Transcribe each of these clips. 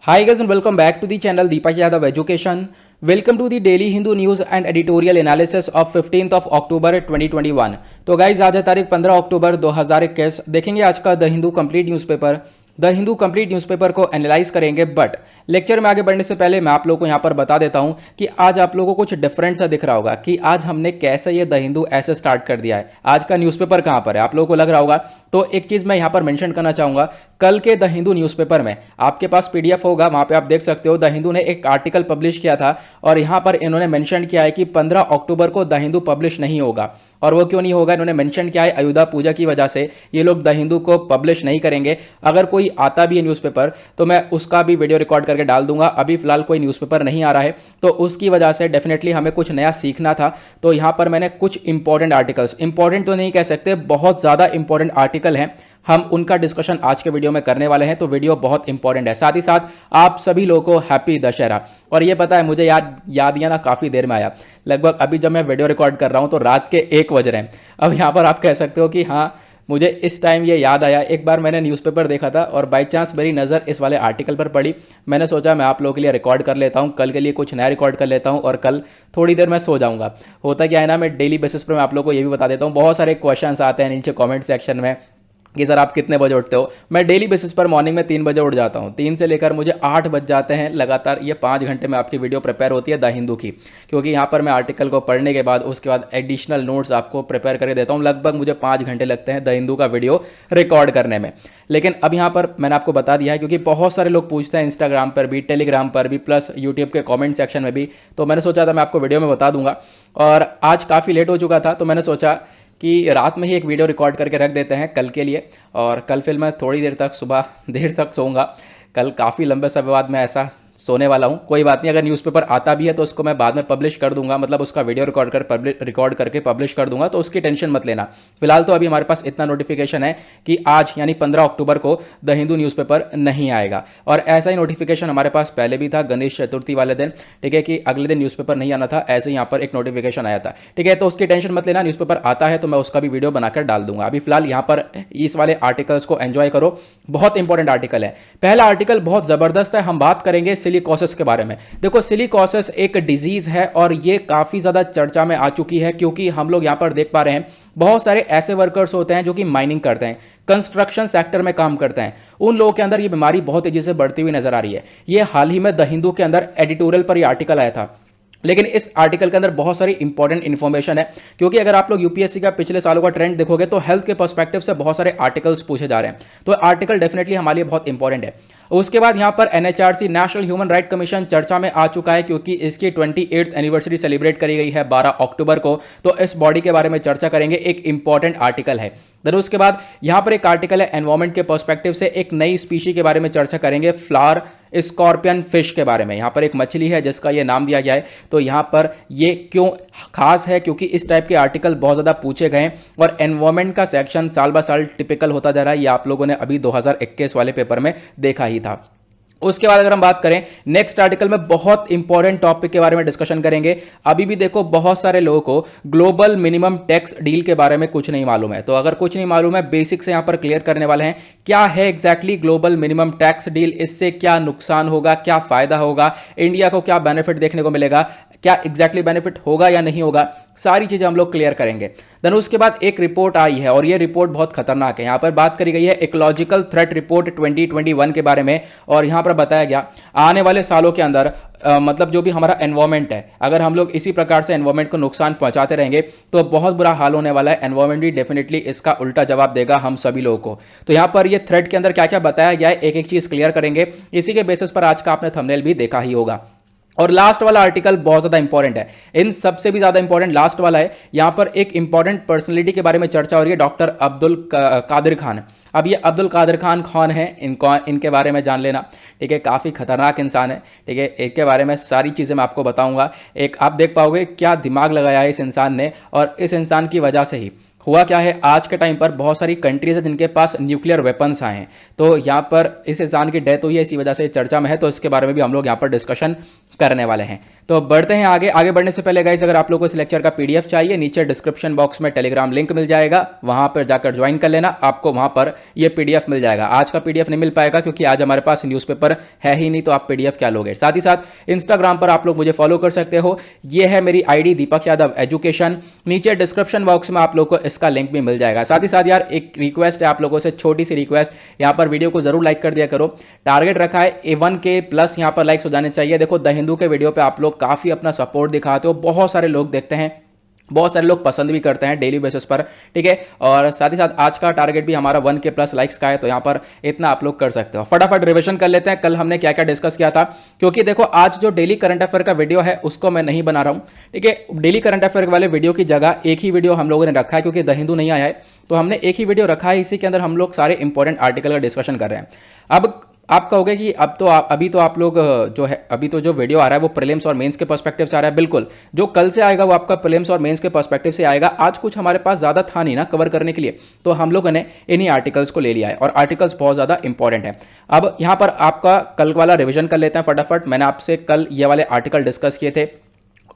Hi guys and welcome back to the channel Deepak Yadav Education. Welcome to the Daily Hindu News and Editorial Analysis of 15th of October 2021. तो guys आज है तारीख 15 अक्टूबर 2021। देखेंगे आज का the Hindu complete newspaper. The Hindu complete newspaper को analyse करेंगे, but lecture में आगे बढ़ने से पहले मैं आप लोगों को यहाँ पर बता देता हूँ कि आज आप लोगों को कुछ डिफरेंट सा दिख रहा होगा कि आज हमने कैसे ये द हिंदू ऐसे स्टार्ट कर दिया है। आज का न्यूज़पेपर कहाँ पर है आप लोगों को लग रहा होगा, तो एक चीज़ मैं यहाँ पर मेंशन करना चाहूँगा। कल के द हिंदू न्यूज़पेपर में आपके पास पीडीएफ होगा, वहाँ पे आप देख सकते हो द हिंदू ने एक आर्टिकल पब्लिश किया था और यहाँ पर इन्होंने मेंशन किया है कि 15 अक्टूबर को द हिंदू पब्लिश नहीं होगा। और वो क्यों नहीं होगा, इन्होंने मेंशन किया है आयुधा पूजा की वजह से ये लोग द हिंदू को पब्लिश नहीं करेंगे। अगर कोई आता भी है न्यूज़पेपर तो मैं उसका भी वीडियो रिकॉर्ड करके डाल दूंगा। अभी फिलहाल कोई न्यूज़पेपर नहीं आ रहा है तो उसकी वजह से डेफिनेटली हमें कुछ नया सीखना था। तो यहाँ पर मैंने कुछ इंपॉर्टेंट आर्टिकल्स, इंपॉर्टेंट तो नहीं कह सकते, बहुत ज़्यादा इंपॉर्टेंट आर्टिकल हैं, हम उनका डिस्कशन आज के वीडियो में करने वाले हैं। तो वीडियो बहुत इंपॉर्टेंट है। साथ ही साथ आप सभी लोगों को हैप्पी दशहरा। और ये पता है मुझे याद या ना काफ़ी देर में आया, लगभग अभी जब मैं वीडियो रिकॉर्ड कर रहा हूँ तो रात के 1 बज रहे हैं। अब यहाँ पर आप कह सकते हो कि हाँ मुझे इस टाइम ये याद आया, एक बार मैंने न्यूज़पेपर देखा था और बाई चांस मेरी नज़र इस वाले आर्टिकल पर पड़ी। मैंने सोचा मैं आप लोगों के लिए रिकॉर्ड कर लेता हूँ, कल के लिए कुछ नया रिकॉर्ड कर लेता हूँ और कल थोड़ी देर मैं सो जाऊँगा। होता क्या है ना, मैं डेली बेसिस पर मैं आप लोगों को ये भी बता देता हूँ, बहुत सारे क्वेश्चंस आते हैं नीचे कमेंट सेक्शन में कि सर आप कितने बजे उठते हो। मैं डेली बेसिस पर मॉर्निंग में 3 बजे उठ जाता हूँ, 3 से लेकर मुझे 8 बज जाते हैं लगातार। ये 5 घंटे में आपकी वीडियो प्रिपेयर होती है द हिंदू की, क्योंकि यहाँ पर मैं आर्टिकल को पढ़ने के बाद उसके बाद एडिशनल नोट्स आपको प्रिपेयर करके देता हूँ। लगभग मुझे 5 घंटे लगते हैं द हिंदू का वीडियो रिकॉर्ड करने में। लेकिन अब यहाँ पर मैंने आपको बता दिया है, क्योंकि बहुत सारे लोग पूछते हैं इंस्टाग्राम पर भी, टेलीग्राम पर भी, प्लस यूट्यूब के कॉमेंट सेक्शन में भी। तो मैंने सोचा था मैं आपको वीडियो में बता दूंगा और आज काफ़ी लेट हो चुका था तो मैंने सोचा कि रात में ही एक वीडियो रिकॉर्ड करके रख देते हैं कल के लिए। और कल फिर मैं थोड़ी देर तक सुबह देर तक सोऊंगा। कल काफ़ी लंबे समय बाद मैं ऐसा सोने वाला हूँ। कोई बात नहीं, अगर न्यूज़पेपर आता भी है तो उसको मैं बाद में पब्लिश कर दूंगा, मतलब उसका वीडियो रिकॉर्ड करके पब्लिश कर दूंगा, तो उसकी टेंशन मत लेना। फिलहाल तो अभी हमारे पास इतना नोटिफिकेशन है कि आज यानी 15 अक्टूबर को द हिंदू न्यूज़पेपर नहीं आएगा। और ऐसा ही नोटिफिकेशन हमारे पास पहले भी था गणेश चतुर्थी वाले दिन, ठीक है, कि अगले दिन न्यूज़पेपर नहीं आना था, ऐसे यहाँ पर एक नोटिफिकेशन आया था, ठीक है। तो उसकी टेंशन मत लेना, न्यूज़पेपर आता है तो मैं उसका भी वीडियो बनाकर डाल दूंगा। अभी फिलहाल यहाँ पर इस वाले आर्टिकल्स को एंजॉय करो, बहुत इंपॉर्टेंट आर्टिकल है। पहला आर्टिकल बहुत ज़बरदस्त है, हम बात करेंगे सिलिकोसिस के बारे में। देखो सिलिकोसिस एक डिजीज है और ये काफी ज्यादा चर्चा में आ चुकी है, क्योंकि हम लोग यहां पर देख पा रहे हैं बहुत सारे ऐसे वर्कर्स होते हैं जो कि माइनिंग करते हैं, कंस्ट्रक्शन सेक्टर में काम करते हैं, उन लोगों के अंदर ये बीमारी बहुत तेजी से बढ़ती हुई नजर आ रही है। ये हाल ही में द हिंदू के अंदर एडिटोरियल पर ये आर्टिकल आया था, लेकिन इस आर्टिकल के अंदर बहुत सारी इंपॉर्टेंट इन्फॉर्मेशन है। क्योंकि अगर आप लोग यूपीएससी का पिछले सालों का ट्रेंड देखोगे तो हेल्थ के पर्सपेक्टिव से बहुत सारे आर्टिकल्स पूछे जा रहे हैं, तो आर्टिकल डेफिनेटली हमारे लिए बहुत इंपॉर्टेंट है। उसके बाद यहां पर NHRC national human right commission चर्चा में आ चुका है, क्योंकि इसकी 28th एनिवर्सरी सेलिब्रेट करी गई है 12 अक्टूबर को, तो इस बॉडी के बारे में चर्चा करेंगे, एक इंपॉर्टेंट आर्टिकल है। देन उसके बाद यहां पर एक आर्टिकल है एनवायरमेंट के पर्सपेक्टिव से, एक नई स्पीशी के बारे में चर्चा करेंगे, फ्लावर स्कॉर्पियन फिश के बारे में। यहां पर एक मछली है जिसका ये नाम दिया गया है, तो यहां पर ये क्यों खास है, क्योंकि इस टाइप के आर्टिकल बहुत ज़्यादा पूछे गए हैं और एनवायरमेंट का सेक्शन साल ब साल टिपिकल होता जा रहा है। ये आप लोगों ने अभी 2021 वाले पेपर में देखा ही था। उसके बाद अगर हम बात करें नेक्स्ट आर्टिकल में बहुत इंपॉर्टेंट टॉपिक के बारे में डिस्कशन करेंगे। अभी भी देखो बहुत सारे लोगों को ग्लोबल मिनिमम टैक्स डील के बारे में कुछ नहीं मालूम है, तो अगर कुछ नहीं मालूम है बेसिक से यहां पर क्लियर करने वाले हैं। क्या है exactly global minimum tax deal, इससे क्या नुकसान होगा, क्या फायदा होगा, इंडिया को क्या बेनिफिट देखने को मिलेगा, क्या एग्जैक्टली बेनिफिट होगा या नहीं होगा, सारी चीजें हम लोग क्लियर करेंगे। देन उसके बाद एक रिपोर्ट आई है और ये रिपोर्ट बहुत खतरनाक है। यहां पर बात करी गई है इकोलॉजिकल थ्रेट रिपोर्ट 2021 के बारे में, और यहां पर बताया गया आने वाले सालों के अंदर मतलब जो भी हमारा एनवायरमेंट है, अगर हम लोग इसी प्रकार से एनवायरमेंट को नुकसान पहुंचाते रहेंगे तो बहुत बुरा हाल होने वाला है। एनवायरमेंट भी डेफिनेटली इसका उल्टा जवाब देगा हम सभी लोगों को। तो यहां पर ये थ्रेड के अंदर क्या क्या बताया गया है, एक एक चीज क्लियर करेंगे। इसी के बेसिस पर आज का आपने थंबनेल भी देखा ही होगा। और लास्ट वाला आर्टिकल बहुत ज्यादा इंपॉर्टेंट है, इन सबसे भी ज्यादा इंपॉर्टेंट लास्ट वाला है। यहां पर एक इंपॉर्टेंट पर्सनैलिटी के बारे में चर्चा हो रही है, डॉक्टर अब्दुल कादिर खान। अब ये अब्दुल कादिर खान कौन है, इनके बारे में जान लेना, ठीक है। काफ़ी खतरनाक इंसान है, ठीक है। इनके बारे में सारी चीज़ें मैं आपको बताऊंगा। एक आप देख पाओगे क्या दिमाग लगाया है इस इंसान ने, और इस इंसान की वजह से ही हुआ क्या है, आज के टाइम पर बहुत सारी कंट्रीज है जिनके पास न्यूक्लियर वेपन्स आए हैं, तो यहाँ पर इस इंसान की डेथ हुई है, इसी वजह से चर्चा में है, तो इसके बारे में भी हम लोग यहाँ पर डिस्कशन करने वाले हैं। तो बढ़ते हैं आगे बढ़ने से पहले गाइस, अगर आप लोगों को इस लेक्चर का पीडीएफ चाहिए, नीचे डिस्क्रिप्शन बॉक्स में टेलीग्राम लिंक मिल जाएगा, वहां पर जाकर ज्वाइन कर लेना, आपको वहां पर ये पीडीएफ मिल जाएगा। आज का पीडीएफ नहीं मिल पाएगा क्योंकि आज हमारे पास न्यूज़पेपर है ही नहीं, तो आप पीडीएफ क्या लोगे। साथ ही साथ इंस्टाग्राम पर आप लोग मुझे फॉलो कर सकते हो, ये है मेरी आईडी दीपक यादव एजुकेशन, नीचे डिस्क्रिप्शन बॉक्स में आप लोग को इसका लिंक भी मिल जाएगा। साथ ही साथ यार एक रिक्वेस्ट है आप लोगों से, छोटी सी रिक्वेस्ट, यहाँ पर वीडियो को जरूर लाइक कर दिया करो। टारगेट रखा है A1K प्लस यहाँ पर लाइक्स हो जाने चाहिए। देखो द हिंदू के वीडियो पे आप लोग काफी अपना सपोर्ट दिखाते हो, बहुत सारे लोग देखते हैं, बहुत सारे लोग पसंद भी करते हैं डेली बेसिस पर, ठीक है। और साथ ही साथ आज का टारगेट भी हमारा 1K प्लस लाइक्स का है, तो यहाँ पर इतना आप लोग कर सकते हो। फटाफट रिवीजन कर लेते हैं कल हमने क्या क्या डिस्कस किया था, क्योंकि देखो आज जो डेली करंट अफेयर का वीडियो है उसको मैं नहीं बना रहा हूँ, ठीक है। डेली करंट अफेयर वाले वीडियो की जगह एक ही वीडियो हम लोगों ने रखा है, क्योंकि द हिंदू नहीं आया है, तो हमने एक ही वीडियो रखा है, इसी के अंदर हम लोग सारे इंपॉर्टेंट आर्टिकल का डिस्कशन कर रहे हैं। अब आप कहोगे कि अभी तो आप लोग जो है, अभी तो जो वीडियो आ रहा है वो प्रीलिम्स और मेंस के पर्सपेक्टिव से आ रहा है। बिल्कुल, जो कल से आएगा वो आपका प्रीलिम्स और मेंस के पर्सपेक्टिव से आएगा। आज कुछ हमारे पास ज़्यादा था नहीं ना कवर करने के लिए, तो हम लोगों ने इन्हीं आर्टिकल्स को ले लिया है, और आर्टिकल्स बहुत ज़्यादा इंपॉर्टेंट है। अब यहाँ पर आपका कल वाला रिविजन कर लेते हैं फटाफट। मैंने आपसे कल ये वाले आर्टिकल डिस्कस किए थे,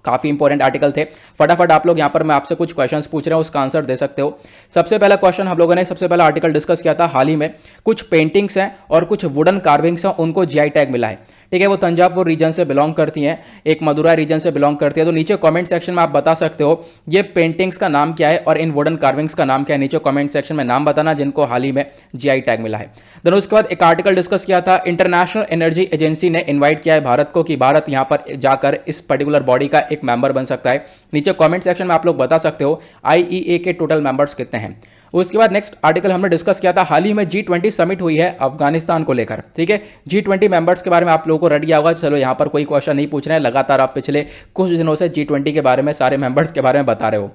काफी इंपॉर्टेंट आर्टिकल थे। फटाफट आप लोग यहां पर मैं आपसे कुछ क्वेश्चंस पूछ रहा हूं, उसका आंसर दे सकते हो। सबसे पहला क्वेश्चन हम लोगों ने सबसे पहला आर्टिकल डिस्कस किया था हाल ही में, कुछ पेंटिंग्स हैं और कुछ वुडन कार्विंग्स हैं, उनको जीआई टैग मिला है, ठीक है। वो तंजावुर रीजन से बिलोंग करती हैं, एक मदुराई रीजन से बिलोंग करती है। तो नीचे कमेंट सेक्शन में आप बता सकते हो ये पेंटिंग्स का नाम क्या है और इन वुडन कार्विंग्स का नाम क्या है। नीचे कमेंट सेक्शन में नाम बताना जिनको हाल ही में जीआई टैग मिला है। देन उसके बाद एक आर्टिकल डिस्कस किया था, इंटरनेशनल एनर्जी एजेंसी ने इन्वाइट किया है भारत को कि भारत यहां पर जाकर इस पर्टिकुलर बॉडी का एक मेंबर बन सकता है। नीचे कमेंट सेक्शन में आप लोग बता सकते हो IEA के टोटल मेंबर्स कितने हैं। उसके बाद नेक्स्ट आर्टिकल हमने डिस्कस किया था, हाल ही में G20 समिट हुई है अफगानिस्तान को लेकर, ठीक है। G20 मेंबर्स के बारे में आप लोगों को रेडी किया होगा। चलो यहाँ पर कोई क्वेश्चन नहीं पूछ रहे हैं, लगातार आप पिछले कुछ दिनों से G20 के बारे में, सारे मेंबर्स के बारे में बता रहे हो।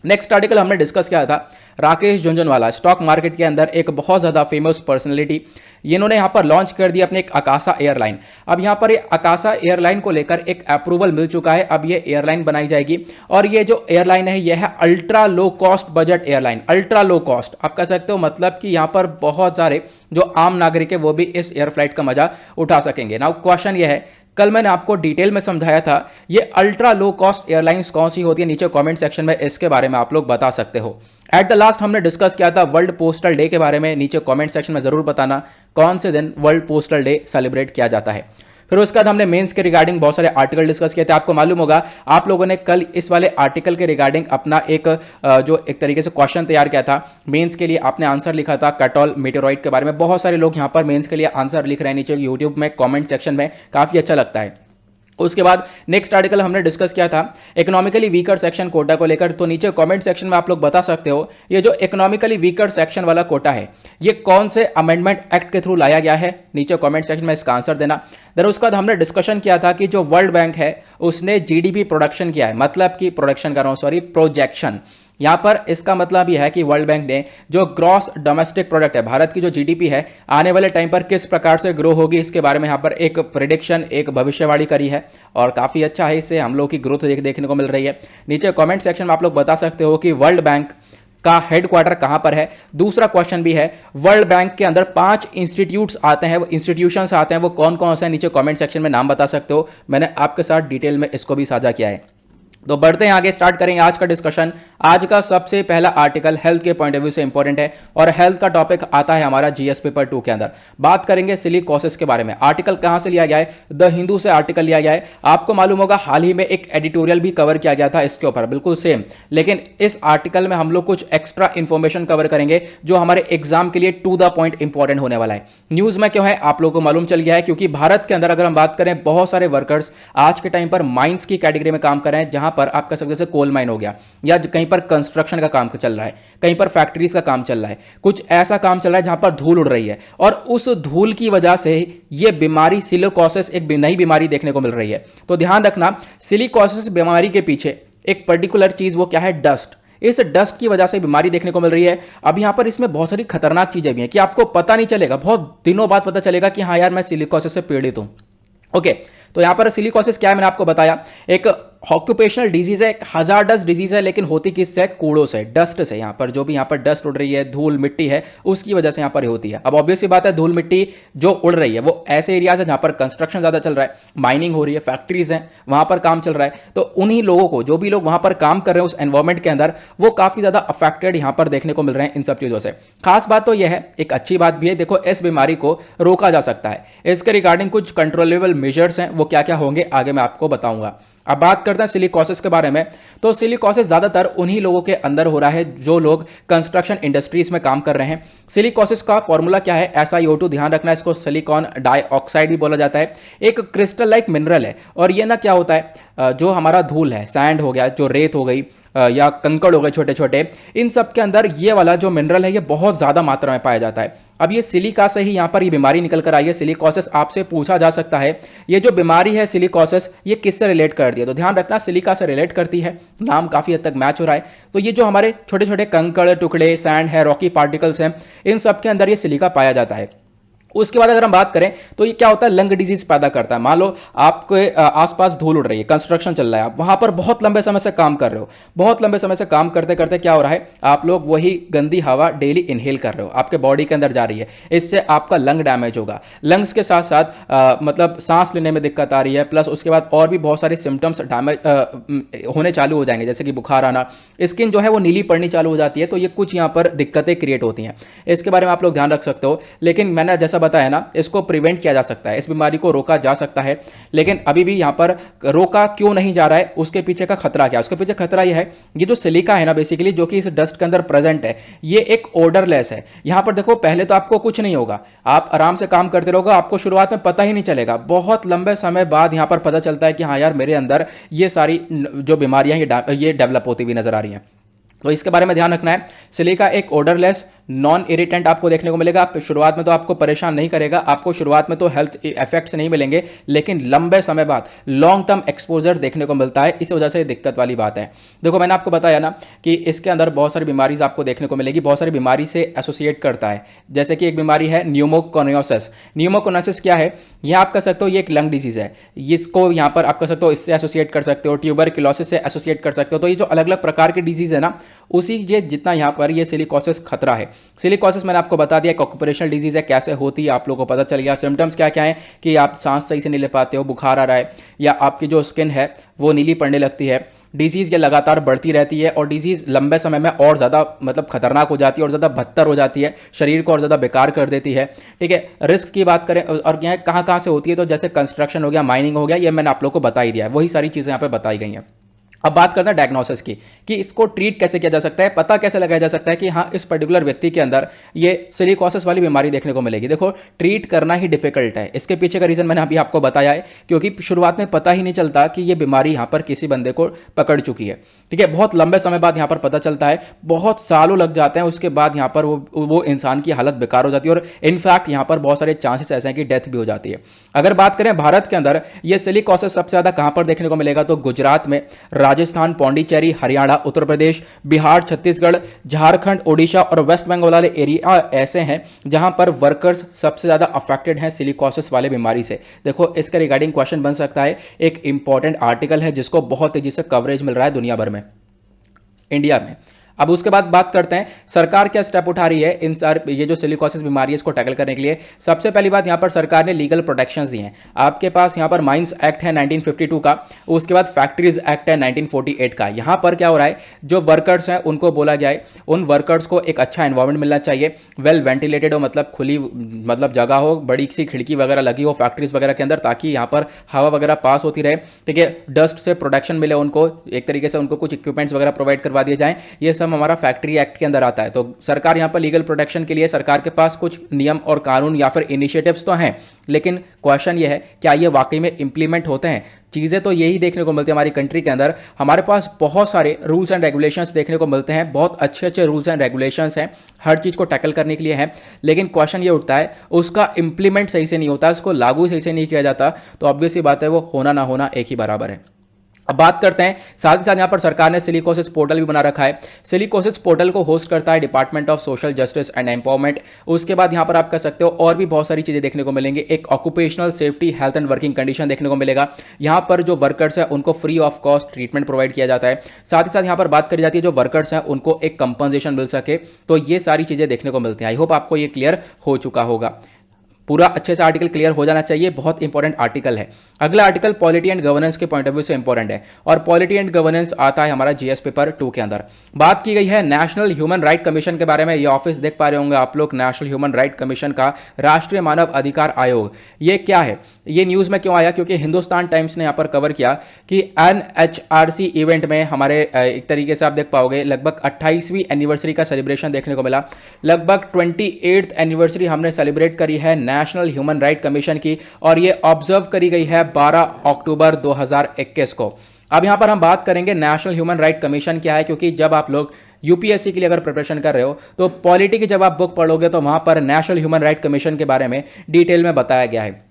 नेक्स्ट आर्टिकल हमने डिस्कस किया था राकेश झुनझुनवाला, स्टॉक मार्केट के अंदर एक बहुत ज़्यादा फेमस पर्सनैलिटी, इन्होंने यहाँ पर लॉन्च कर दिया अपने एक अकासा एयरलाइन। अब यहाँ पर ये अकासा एयरलाइन को लेकर एक अप्रूवल मिल चुका है, अब ये एयरलाइन बनाई जाएगी, और ये जो एयरलाइन है ये है ultra low cost budget airline. Ultra low cost आप कह सकते हो, मतलब कि यहाँ पर बहुत सारे जो आम नागरिक है वो भी इस एयर फ्लाइट का मजा उठा सकेंगे। नाउ क्वेश्चन ये है, कल मैंने आपको डिटेल में समझाया था ये अल्ट्रा लो कॉस्ट एयरलाइंस कौन सी होती है, नीचे कमेंट सेक्शन में इसके बारे में आप लोग बता सकते हो। एट द लास्ट हमने डिस्कस किया था वर्ल्ड पोस्टल डे के बारे में, नीचे कमेंट सेक्शन में जरूर बताना कौन से दिन वर्ल्ड पोस्टल डे सेलिब्रेट किया जाता है। फिर उसके बाद हमने मेंस के रिगार्डिंग बहुत सारे आर्टिकल डिस्कस किए थे। आपको मालूम होगा आप लोगों ने कल इस वाले आर्टिकल के रिगार्डिंग अपना एक जो एक तरीके से क्वेश्चन तैयार किया था मेंस के लिए, आपने आंसर लिखा था कटॉल मेटेरॉइड के बारे में। बहुत सारे लोग यहाँ पर मेंस के लिए आंसर लिख रहे हैं नीचे यूट्यूब में कॉमेंट सेक्शन में, काफी अच्छा लगता है। उसके बाद नेक्स्ट आर्टिकल हमने डिस्कस किया था इकोनॉमिकली वीकर सेक्शन कोटा को लेकर, तो नीचे कमेंट सेक्शन में आप लोग बता सकते हो ये जो इकोनॉमिकली वीकर सेक्शन वाला कोटा है ये कौन से अमेंडमेंट एक्ट के थ्रू लाया गया है, नीचे कमेंट सेक्शन में इसका आंसर देना। देन उसके बाद हमने डिस्कशन किया था कि जो वर्ल्ड बैंक है उसने जीडीपी प्रोडक्शन किया है, मतलब कि प्रोडक्शन कर रहा हूं सॉरी प्रोजेक्शन, यहां पर इसका मतलब यह है कि वर्ल्ड बैंक ने जो ग्रॉस डोमेस्टिक प्रोडक्ट है, भारत की जो जीडीपी है आने वाले टाइम पर किस प्रकार से ग्रो होगी, इसके बारे में यहां पर एक प्रेडिक्शन, एक भविष्यवाणी करी है, और काफी अच्छा है, इससे हम लोग की ग्रोथ देखने को मिल रही है। नीचे कमेंट सेक्शन में आप लोग बता सकते हो कि वर्ल्ड बैंक का हेडक्वार्टर कहां पर है। दूसरा क्वेश्चन भी है, वर्ल्ड बैंक के अंदर 5 इंस्टीट्यूट्स आते हैं, वो इंस्टीट्यूशंस आते हैं, वो कौन कौन से हैं, नीचे कमेंट सेक्शन में नाम बता सकते हो। मैंने आपके साथ डिटेल में इसको भी साझा किया है। तो बढ़ते हैं आगे, स्टार्ट करेंगे आज का डिस्कशन। आज का सबसे पहला आर्टिकल हेल्थ के पॉइंट ऑफ व्यू से इंपॉर्टेंट है, और हेल्थ का टॉपिक आता है हमारा जीएस पेपर 2 के अंदर। बात करेंगे सिलिकोसिस के बारे में। आर्टिकल कहां से लिया गया है, द हिंदू से आर्टिकल लिया गया है। आपको मालूम होगा हाल ही में एक एडिटोरियल भी कवर किया गया था इसके ऊपर, बिल्कुल सेम, लेकिन इस आर्टिकल में हम लोग कुछ एक्स्ट्रा इंफॉर्मेशन कवर करेंगे जो हमारे एग्जाम के लिए टू द पॉइंट इंपॉर्टेंट होने वाला है। न्यूज में क्यों है आप लोगों को मालूम चल गया है, क्योंकि भारत के अंदर अगर हम बात करें बहुत सारे वर्कर्स आज के टाइम पर माइंस की कैटेगरी में काम कर रहे हैं, जहां पर आप कह सकते हैं कोल माइन हो गया, या कहीं पर कंस्ट्रक्शन का काम चल रहा है, कहीं पर फैक्ट्रीज का काम चल रहा है, कुछ ऐसा काम चल रहा है जहां पर धूल उड़ रही है, और उस धूल की वजह से यह बीमारी सिलिकोसिस एक नई बीमारी देखने को मिल रही है। तो ध्यान रखना, सिलिकोसिस बीमारी के पीछे एक पर्टिकुलर चीज वो क्या है, डस्ट। इस डस्ट की वजह से बीमारी देखने को मिल रही है। अब यहां पर इसमें बहुत सारी खतरनाक चीजें भी हैं कि आपको पता नहीं चलेगा, बहुत दिनों बाद पता चलेगा कि हाँ यार मैं सिलिकोसिस से पीड़ित हूं। ओके, तो यहां पर सिलिकोसिस क्या है मैंने आपको बताया, एक ऑक्यूपेशनल डिजीज है, हजार्डस डिजीज है, लेकिन होती किससे? कूड़ों से, डस्ट से। यहाँ पर जो भी यहाँ पर डस्ट उड़ रही है, धूल मिट्टी है, उसकी वजह से यहाँ पर होती है। अब ऑब्वियस सी बात है, धूल मिट्टी जो उड़ रही है वो ऐसे एरियाज है जहाँ पर कंस्ट्रक्शन ज़्यादा चल रहा है, माइनिंग हो रही है, फैक्ट्रीज हैं, वहाँ पर काम चल रहा है। तो उन्हीं लोगों को, जो भी लोग वहाँ पर काम कर रहे हैं उस एनवायरमेंट के अंदर, वो काफ़ी ज़्यादा अफेक्टेड यहाँ पर देखने को मिल रहे हैं इन सब चीज़ों से। खास बात तो यह है, एक अच्छी बात भी है, देखो इस बीमारी को रोका जा सकता है। इसके रिगार्डिंग कुछ कंट्रोलेबल मेजर्स हैं, वो क्या क्या होंगे आगे मैं आपको बताऊंगा। अब बात करते हैं सिलिकोसिस के बारे में। तो सिलिकोसिस ज़्यादातर उन्हीं लोगों के अंदर हो रहा है जो लोग कंस्ट्रक्शन इंडस्ट्रीज में काम कर रहे हैं। सिलिकोसिस का फॉर्मूला क्या है? SiO2, ध्यान रखना, इसको सिलिकॉन डाइऑक्साइड भी बोला जाता है। एक क्रिस्टल लाइक मिनरल है, और ये ना क्या होता है, जो हमारा धूल है, सैंड हो गया, जो रेत हो गई या कंकड़ हो गए छोटे छोटे, इन सब के अंदर ये वाला जो मिनरल है ये बहुत ज़्यादा मात्रा में पाया जाता है। अब ये सिलिका से ही यहाँ पर ये बीमारी निकल कर आई है, सिलिकोसिस। आपसे पूछा जा सकता है ये जो बीमारी है सिलिकोसिस, ये किससे रिलेट करती है? तो ध्यान रखना, सिलिका से रिलेट करती है, नाम काफ़ी हद तक मैच हो रहा है। तो ये जो हमारे छोटे छोटे कंकड़ टुकड़े, सैंड है, रॉकी पार्टिकल्स हैं, इन सब के अंदर ये सिलिका पाया जाता है। उसके बाद अगर हम बात करें तो ये क्या होता है, लंग डिजीज पैदा करता है। मान लो आपके आसपास धूल उड़ रही है, कंस्ट्रक्शन चल रहा है, आप वहां पर बहुत लंबे समय से काम कर रहे हो, बहुत लंबे समय से काम करते करते क्या हो रहा है, आप लोग वही गंदी हवा डेली इनहेल कर रहे हो, आपके बॉडी के अंदर जा रही है, इससे आपका लंग डैमेज होगा। लंग्स के साथ साथ मतलब सांस लेने में दिक्कत आ रही है, प्लस उसके बाद और भी बहुत सारे सिम्टम्स डैमेज होने चालू हो जाएंगे, जैसे कि बुखार आना, स्किन जो है वो नीली पड़नी चालू हो जाती है। तो ये कुछ यहाँ पर दिक्कतें क्रिएट होती हैं, इसके बारे में आप लोग ध्यान रख सकते हो। लेकिन मैंने जैसा बताया ना, इसको प्रिवेंट किया जा सकता है, इस बीमारी को रोका जा सकता है। लेकिन अभी भी यहां पर रोका क्यों नहीं जा रहा है, उसके पीछे का खतरा क्या है? उसके पीछे खतरा यह है, ये जो सिलिका है ना बेसिकली, जो कि इस डस्ट के अंदर प्रेजेंट है, ये एक ओडरलेस है। यहां पर देखो, पहले तो आपको कुछ नहीं होगा, आप आराम से काम करते रहोगे, आपको शुरुआत में पता ही नहीं चलेगा। बहुत लंबे समय बाद यहां पर पता चलता है कि हाँ यार, मेरे अंदर ये सारी जो बीमारियां ये डेवलप होती हुई नजर आ रही हैं। तो इसके बारे में ध्यान रखना है। सिलिका एक ओडरलेस नॉन इरिटेंट आपको देखने को मिलेगा। शुरुआत में तो आपको परेशान नहीं करेगा, आपको शुरुआत में तो हेल्थ इफेक्ट्स नहीं मिलेंगे, लेकिन लंबे समय बाद लॉन्ग टर्म एक्सपोजर देखने को मिलता है। इस वजह से दिक्कत वाली बात है। देखो मैंने आपको बताया ना कि इसके अंदर बहुत सारी बीमारीज आपको देखने को मिलेगी, बहुत सारी बीमारी से एसोसिएट करता है। जैसे कि एक बीमारी है न्यूमोकोनियोसिस। न्यूमोकोनियोसिस क्या है? यह आप कह सकते हो ये एक लंग डिजीज है, इसको यहाँ पर आप कह सकते हो इससे एसोसिएट कर सकते हो, ट्यूबरक्लोसिस से एसोसिएट कर सकते हो। तो ये जो अलग अलग प्रकार की डिजीज है ना, उसी ये जितना यहाँ पर ये सिलिकोसिस खतरा है। सिलिकोसिस मैंने आपको बता दिया एक ऑक्यूपेशनल डिजीज है, कैसे होती है आप लोगों को पता चल गया। सिम्टम्स क्या क्या है कि आप सांस सही से नहीं ले पाते हो, बुखार आ रहा है, या आपकी जो स्किन है वो नीली पड़ने लगती है। डिजीज़ ये लगातार बढ़ती रहती है, और डिजीज़ लंबे समय में और ज़्यादा मतलब खतरनाक हो जाती है, और ज़्यादा बदतर हो जाती है, शरीर को और ज़्यादा बेकार कर देती है। ठीक है, रिस्क की बात करें और यह कहाँ कहाँ से होती है, तो जैसे कंस्ट्रक्शन हो गया, माइनिंग हो गया, ये मैंने आप लोग को बता ही दिया है, वही सारी चीज़ें यहाँ पे बताई गई हैं। अब बात करते हैं डायग्नोसिस की, कि इसको ट्रीट कैसे किया जा सकता है, पता कैसे लगाया जा सकता है कि हाँ इस पर्टिकुलर व्यक्ति के अंदर ये सिलिकोसिस वाली बीमारी देखने को मिलेगी। देखो ट्रीट करना ही डिफिकल्ट है, इसके पीछे का रीजन मैंने अभी आपको बताया है, क्योंकि शुरुआत में पता ही नहीं चलता कि ये बीमारी यहाँ पर किसी बंदे को पकड़ चुकी है। ठीक है, बहुत लंबे समय बाद यहाँ पर पता चलता है, बहुत सालों लग जाते हैं, उसके बाद यहाँ पर वो इंसान की हालत बेकार हो जाती है, और इनफैक्ट यहाँ पर बहुत सारे चांसेस ऐसे हैं कि डेथ भी हो जाती है। अगर बात करें भारत के अंदर ये सिलिकोसिस सबसे ज़्यादा कहाँ पर देखने को मिलेगा, तो गुजरात में, राजस्थान, पौंडीचेरी, हरियाणा, उत्तर प्रदेश, बिहार, छत्तीसगढ़, झारखंड, ओडिशा और वेस्ट बंगाल वाले एरिया ऐसे हैं जहां पर वर्कर्स सबसे ज्यादा अफेक्टेड हैं सिलिकोसिस वाले बीमारी से। देखो इसका रिगार्डिंग क्वेश्चन बन सकता है, एक इंपॉर्टेंट आर्टिकल है जिसको बहुत तेजी से कवरेज मिल रहा है दुनिया भर में, इंडिया में। अब उसके बाद बात करते हैं सरकार क्या स्टेप उठा रही है ये जो सिलिकोसिस बीमारी है इसको टैकल करने के लिए। सबसे पहली बात, यहाँ पर सरकार ने लीगल प्रोटेक्शंस दिए हैं। आपके पास यहाँ पर माइंस एक्ट है 1952 का, उसके बाद फैक्ट्रीज एक्ट है 1948 का। यहाँ पर क्या हो रहा है, जो वर्कर्स हैं उनको बोला गया है, उन वर्कर्स को एक अच्छा एनवायरमेंट मिलना चाहिए, वेल वेंटिलेटेड हो, मतलब खुली मतलब जगह हो, बड़ी सी खिड़की वगैरह लगी हो फैक्ट्रीज वगैरह के अंदर, ताकि यहाँ पर हवा वगैरह पास होती रहे। ठीक है, डस्ट से प्रोटेक्शन मिले उनको, एक तरीके से उनको कुछ इक्विपमेंट्स वगैरह प्रोवाइड करवा दिए जाएं। ये हमारा फैक्ट्री एक्ट के अंदर आता है। तो सरकार यहां पर लीगल प्रोटेक्शन के लिए सरकार के पास कुछ नियम और कानून या फिर इनिशिएटिव्स तो हैं, लेकिन क्वेश्चन ये है क्या ये वाकई में इंप्लीमेंट होते हैं। चीज़ें तो यही देखने को मिलती है हमारी कंट्री के अंदर, हमारे पास बहुत सारे रूल्स एंड रेगुलेशंस देखने को मिलते हैं, बहुत अच्छे अच्छे रूल्स एंड रेगुलेशंस हैं, हर चीज़ को टैकल करने के लिए हैं, लेकिन क्वेश्चन ये उठता है उसका इंप्लीमेंट सही से नहीं होता, उसको लागू सही से नहीं किया जाता, तो ऑब्वियस ही बात है वो होना ना होना एक ही बराबर है। अब बात करते हैं, साथ ही साथ यहाँ पर सरकार ने सिलिकोसिस पोर्टल भी बना रखा है। सिलिकोसिस पोर्टल को होस्ट करता है department of social justice and empowerment. उसके बाद यहाँ पर आप कह सकते हो और भी बहुत सारी चीज़ें देखने को मिलेंगे। एक occupational safety health and working condition देखने को मिलेगा। यहाँ पर जो वर्कर्स हैं उनको free of cost treatment provide किया जाता है। साथ ही साथ यहाँ पर बात करी जाती है जो वर्कर्स हैं उनको एक कंपनसेशन मिल सके। तो ये सारी चीज़ें देखने को मिलती हैं। आई होप आपको ये क्लियर हो चुका होगा। पूरा अच्छे से आर्टिकल क्लियर हो जाना चाहिए, बहुत इंपॉर्टेंट आर्टिकल है। अगला आर्टिकल पॉलिटी एंड गवर्नेंस के पॉइंट ऑफ व्यू से इंपॉर्टेंट है और पॉलिटी एंड गवर्नेंस आता है हमारा जीएस पेपर 2 के अंदर। बात की गई है नेशनल ह्यूमन राइट कमीशन के बारे में। ये ऑफिस देख पा रहे होंगे आप लोग, नेशनल ह्यूमन राइट कमीशन का राष्ट्रीय मानव अधिकार आयोग। ये क्या है, ये न्यूज़ में क्यों आया, क्योंकि हिंदुस्तान टाइम्स ने यहाँ पर कवर किया कि एनएचआरसी इवेंट में हमारे एक तरीके से आप देख पाओगे लगभग 28वीं एनिवर्सरी का सेलिब्रेशन देखने को मिला। लगभग 28th एनिवर्सरी हमने सेलिब्रेट करी है नेशनल ह्यूमन राइट कमीशन की और ये ऑब्जर्व करी गई है 12 अक्टूबर 2021 को। अब यहां पर हम बात करेंगे नेशनल ह्यूमन राइट कमीशन क्या है, क्योंकि जब आप लोग यूपीएससी के लिए अगर प्रिपरेशन कर रहे हो तो पॉलिटी की जब आप बुक पढ़ोगे तो वहां पर नेशनल ह्यूमन राइट कमीशन के बारे में डिटेल में बताया गया है।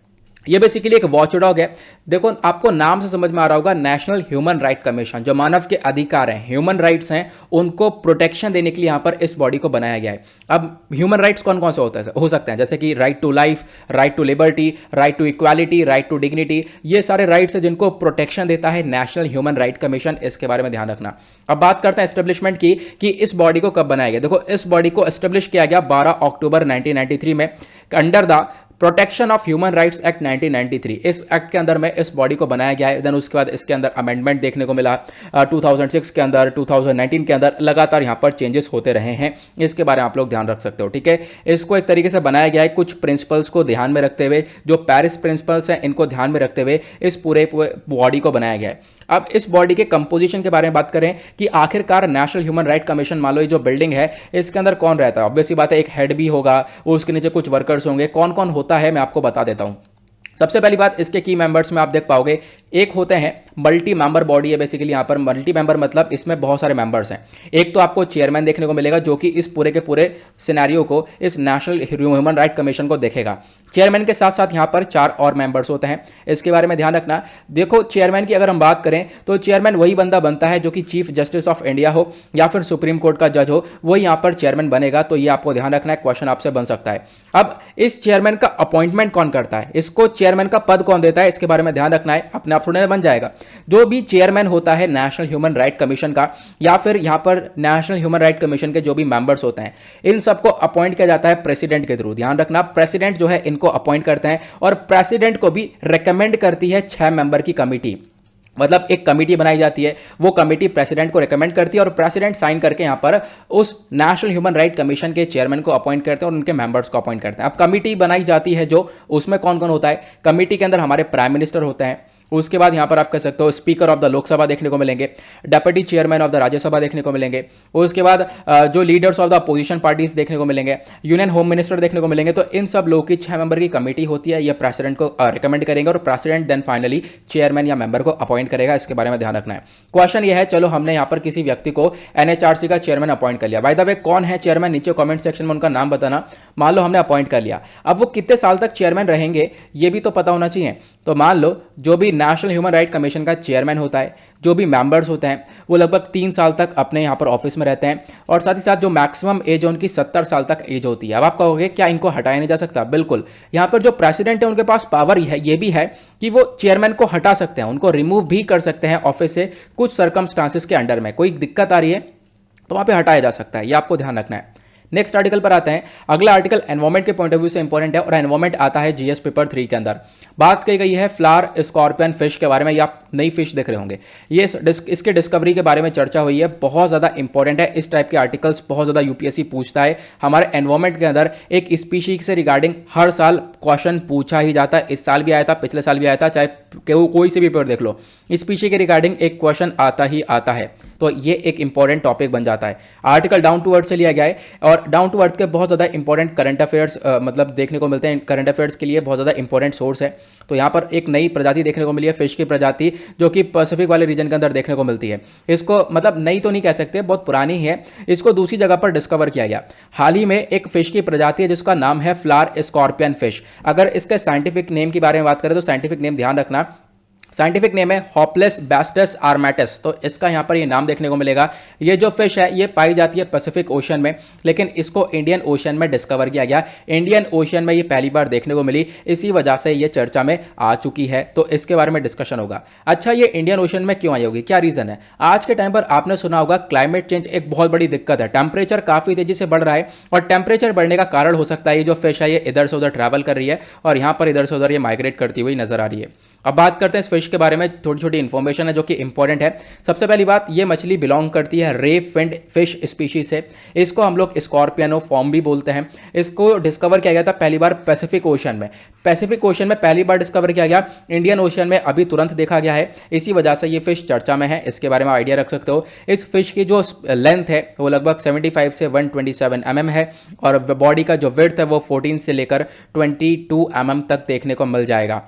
ये बेसिकली एक वॉचडॉग है। देखो आपको नाम से समझ में आ रहा होगा, नेशनल ह्यूमन राइट कमीशन, जो मानव के अधिकार हैं, ह्यूमन राइट्स हैं, उनको प्रोटेक्शन देने के लिए यहां पर इस बॉडी को बनाया गया है। अब ह्यूमन राइट्स कौन कौन से हो सकते हैं, जैसे कि right to life, right to liberty, right to equality, right to dignity, ये सारे राइट्स हैं जिनको प्रोटेक्शन देता है नेशनल ह्यूमन राइट कमीशन। इसके बारे में ध्यान रखना। अब बात करते हैं एस्टेब्लिशमेंट की कि इस बॉडी को कब बनाया गया। देखो इस बॉडी को एस्टेब्लिश किया गया 12 अक्टूबर 1993 में under the protection of human rights act 1993। इस एक्ट के अंदर में इस बॉडी को बनाया गया है। देन उसके बाद इसके अंदर अमेंडमेंट देखने को मिला 2006 के अंदर, 2019 के अंदर, लगातार यहां पर चेंजेस होते रहे हैं। इसके बारे में आप लोग ध्यान रख सकते हो, ठीक है। इसको एक तरीके से बनाया गया है कुछ प्रिंसिपल्स को ध्यान में रखते हुए, जो पेरिस प्रिंसिपल्स हैं इनको ध्यान में रखते हुए इस पूरे बॉडी को बनाया गया है। अब इस बॉडी के कंपोजिशन के बारे में बात करें कि आखिरकार नेशनल ह्यूमन राइट कमीशन, मान लो ये जो बिल्डिंग है इसके अंदर कौन रहता है। ऑब्वियसली बात है, एक हेड भी होगा और उसके नीचे कुछ वर्कर्स होंगे। कौन कौन होता है मैं आपको बता देता हूं। सबसे पहली बात, इसके की मेंबर्स में आप देख पाओगे एक होते हैं मल्टी मेंबर बॉडी है। बेसिकली यहां पर मल्टी मेंबर मतलब इसमें बहुत सारे मेंबर्स हैं। एक तो आपको चेयरमैन देखने को मिलेगा जो कि इस पूरे के पूरे सिनेरियो को, इस नेशनल ह्यूमन राइट कमीशन को देखेगा। चेयरमैन के साथ साथ यहां पर 4 और मेंबर्स होते हैं। इसके बारे में ध्यान रखना। देखो चेयरमैन की अगर हम बात करें तो चेयरमैन वही बंदा बनता है जो कि चीफ जस्टिस ऑफ इंडिया हो या फिर सुप्रीम कोर्ट का जज हो, वही यहां पर चेयरमैन बनेगा। तो ये आपको ध्यान रखना है, क्वेश्चन आपसे बन सकता है। अब इस चेयरमैन का अपॉइंटमेंट कौन करता है, इसको चेयरमैन का पद कौन देता है, इसके बारे में ध्यान रखना है। अपने आप थोड़े बन जाएगा। जो भी चेयरमैन होता है नेशनल ह्यूमन राइट कमीशन का या फिर यहां पर नेशनल ह्यूमन राइट कमीशन के जो भी मेंबर्स होते हैं, इन सबको अपॉइंट किया जाता है प्रेसिडेंट के थ्रू। ध्यान रखना, प्रेसिडेंट जो है इनको अपॉइंट करते हैं और प्रेसिडेंट को भी रेकमेंड करती है 6 मेंबर की कमिटी। मतलब एक कमेटी बनाई जाती है, वो कमेटी प्रेसिडेंट को रेकमेंड करती है और प्रेसिडेंट साइन करके यहां पर उस नेशनल ह्यूमन राइट कमीशन के चेयरमैन को अपॉइंट करते हैं और उनके मेंबर्स को अपॉइंट करते हैं। अब कमेटी बनाई जाती है जो, उसमें कौन कौन होता है। कमेटी के अंदर हमारे प्राइम मिनिस्टर होते हैं। उसके बाद यहां पर आप कह सकते हो स्पीकर ऑफ द लोकसभा देखने को मिलेंगे, deputy chairman of the Rajya Sabha देखने को मिलेंगे। उसके बाद जो leaders of the opposition parties देखने को मिलेंगे, यूनियन होम मिनिस्टर देखने को मिलेंगे। तो इन सब लोगों की 6 मेंबर की कमेटी होती है। यह प्रेसिडेंट को रिकमेंड करेंगे और प्रेसिडेंट देन फाइनली चेयरमैन या मेंबर को अपॉइंट करेगा। इसके बारे में ध्यान रखना है। क्वेश्चन यह है, चलो हमने यहां पर किसी व्यक्ति को एनएचआरसी का चेयरमैन अपॉइंट कर लिया। बाय द वे कौन है चेयरमैन, नीचे कमेंट सेक्शन में उनका नाम बताना। मान लो हमने अपॉइंट कर लिया, अब वो कितने साल तक चेयरमैन रहेंगे ये भी तो पता होना चाहिए। तो मान लो जो भी नेशनल ह्यूमन राइट कमीशन का चेयरमैन होता है, जो भी मेंबर्स होते हैं, वो लगभग 3 साल तक अपने यहाँ पर ऑफिस में रहते हैं और साथ ही साथ जो मैक्सिमम एज है उनकी 70 साल तक एज होती है। अब आप कहोगे क्या इनको हटाया नहीं जा सकता? बिल्कुल, यहाँ पर जो प्रेसिडेंट है उनके पास पावर ये भी है कि वो चेयरमैन को हटा सकते हैं, उनको रिमूव भी कर सकते हैं ऑफिस से कुछ सर्कमस्टांसिस के अंडर में। कोई दिक्कत आ रही है तो वहाँ पर हटाया जा सकता है, ये आपको ध्यान रखना है। नेक्स्ट आर्टिकल पर आते हैं। अगला आर्टिकल एनवायरमेंट के पॉइंट ऑफ व्यू से इंपॉर्टेंट है और एनवायरमेंट आता है जीएस पेपर 3 के अंदर। बात की गई है फ्लावर स्कॉर्पियन फिश के बारे में। ये आप नई फिश देख रहे होंगे, ये इसके डिस्कवरी के बारे में चर्चा हुई है। बहुत ज़्यादा इंपॉर्टेंट है, इस टाइप के आर्टिकल्स बहुत ज़्यादा यूपीएससी पूछता है। हमारे एनवायरमेंट के अंदर एक स्पीशीज से रिगार्डिंग हर साल क्वेश्चन पूछा ही जाता है। इस साल भी आया था, पिछले साल भी आया था, चाहे कोई से भी पेपर देख लो, स्पीशीज के रिगार्डिंग एक क्वेश्चन आता ही आता है। तो ये एक इंपॉर्टेंट टॉपिक बन जाता है। आर्टिकल डाउन टू अर्थ से लिया गया है और डाउन टू अर्थ के बहुत ज़्यादा इंपॉर्टेंट करंट अफेयर्स मतलब देखने को मिलते हैं। करंट अफेयर्स के लिए बहुत ज़्यादा इंपॉर्टेंट सोर्स है। तो यहाँ पर एक नई प्रजाति देखने को मिली है, फिश की प्रजाति, जो कि पैसिफिक वाले रीजन के अंदर देखने को मिलती है। इसको मतलब नई तो नहीं कह सकते, बहुत पुरानी है। इसको दूसरी जगह पर डिस्कवर किया गया। हाल ही में एक फिश की प्रजाति है जिसका नाम है फ्लावर स्कॉर्पियन फिश। अगर इसके साइंटिफिक नेम के बारे में बात करें तो साइंटिफिक नेम ध्यान रखना, साइंटिफिक नेम है हॉपलेस बैस्टस आर्मेटस। तो इसका यहाँ पर ये नाम देखने को मिलेगा। ये जो फिश है ये पाई जाती है पैसिफिक ओशन में, लेकिन इसको इंडियन ओशन में डिस्कवर किया गया। इंडियन ओशन में ये पहली बार देखने को मिली, इसी वजह से ये चर्चा में आ चुकी है। तो इसके बारे में डिस्कशन होगा। अच्छा, ये इंडियन ओशन में क्यों आई होगी, क्या रीजन है? आज के टाइम पर आपने सुना होगा क्लाइमेट चेंज एक बहुत बड़ी दिक्कत है। टेम्परेचर काफी तेजी से बढ़ रहा है और टेम्परेचर बढ़ने का कारण हो सकता है ये जो फिश है ये इधर से उधर ट्रैवल कर रही है और यहाँ पर इधर से उधर ये माइग्रेट करती हुई नजर आ रही है। अब बात करते हैं इस फिश के बारे में, छोटी छोटी इंफॉर्मेशन है जो कि इंपॉर्टेंट है। सबसे पहली बात, ये मछली बिलोंग करती है रे फिन्ड फिश स्पीशीज से। इसको हम लोग स्कॉर्पियनो फॉर्म भी बोलते हैं। इसको डिस्कवर किया गया था पहली बार पैसिफिक ओशन में। पैसिफिक ओशन में पहली बार डिस्कवर किया गया, इंडियन ओशन में अभी तुरंत देखा गया है। इसी वजह से ये फिश चर्चा में है, इसके बारे में आइडिया रख सकते हो। इस फिश की जो लेंथ है वो लगभग 75 से 127 mm है और बॉडी का जो विड्थ है वो 14 से लेकर 22 mm तक देखने को मिल जाएगा।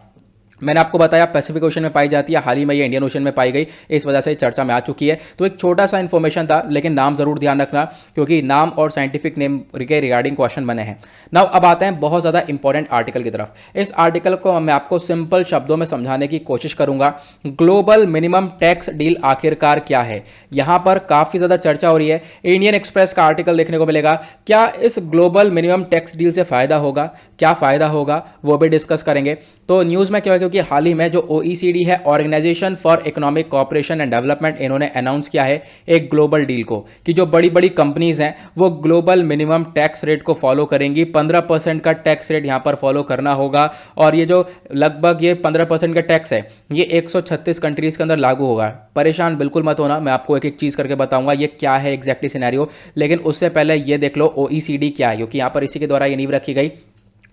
मैंने आपको बताया पैसिफिक ओशन में पाई जाती है, हाल ही में ये इंडियन ओशन में पाई गई, इस वजह से चर्चा में आ चुकी है। तो एक छोटा सा इन्फॉर्मेशन था, लेकिन नाम जरूर ध्यान रखना क्योंकि नाम और साइंटिफिक नेम के रिगार्डिंग क्वेश्चन बने हैं। नाउ अब आते हैं बहुत ज़्यादा इंपॉर्टेंट आर्टिकल की तरफ। इस आर्टिकल को मैं आपको सिंपल शब्दों में समझाने की कोशिश करूंगा। ग्लोबल मिनिमम टैक्स डील आखिरकार क्या है, यहाँ पर काफ़ी ज़्यादा चर्चा हो रही है। इंडियन एक्सप्रेस का आर्टिकल देखने को मिलेगा। क्या इस ग्लोबल मिनिमम टैक्स डील से फ़ायदा होगा, क्या फ़ायदा होगा, वो भी डिस्कस करेंगे। तो न्यूज़ में क्या है, क्योंकि हाल ही में जो OECD है, organization for economic cooperation and development, इन्होंने अनाउंस किया है एक ग्लोबल डील को कि जो बड़ी बड़ी कंपनीज हैं वो ग्लोबल मिनिमम टैक्स रेट को फॉलो करेंगी। 15% का टैक्स रेट यहाँ पर फॉलो करना होगा और ये जो लगभग ये 15% का टैक्स है ये 136 कंट्रीज के अंदर लागू होगा। परेशान बिल्कुल मत होना, मैं आपको एक एक चीज़ करके बताऊंगा ये क्या है एग्जैक्टली सिनेरियो। लेकिन उससे पहले ये देख लो OECD क्या है, क्योंकि यहाँ पर इसी के द्वारा ये नींव रखी गई।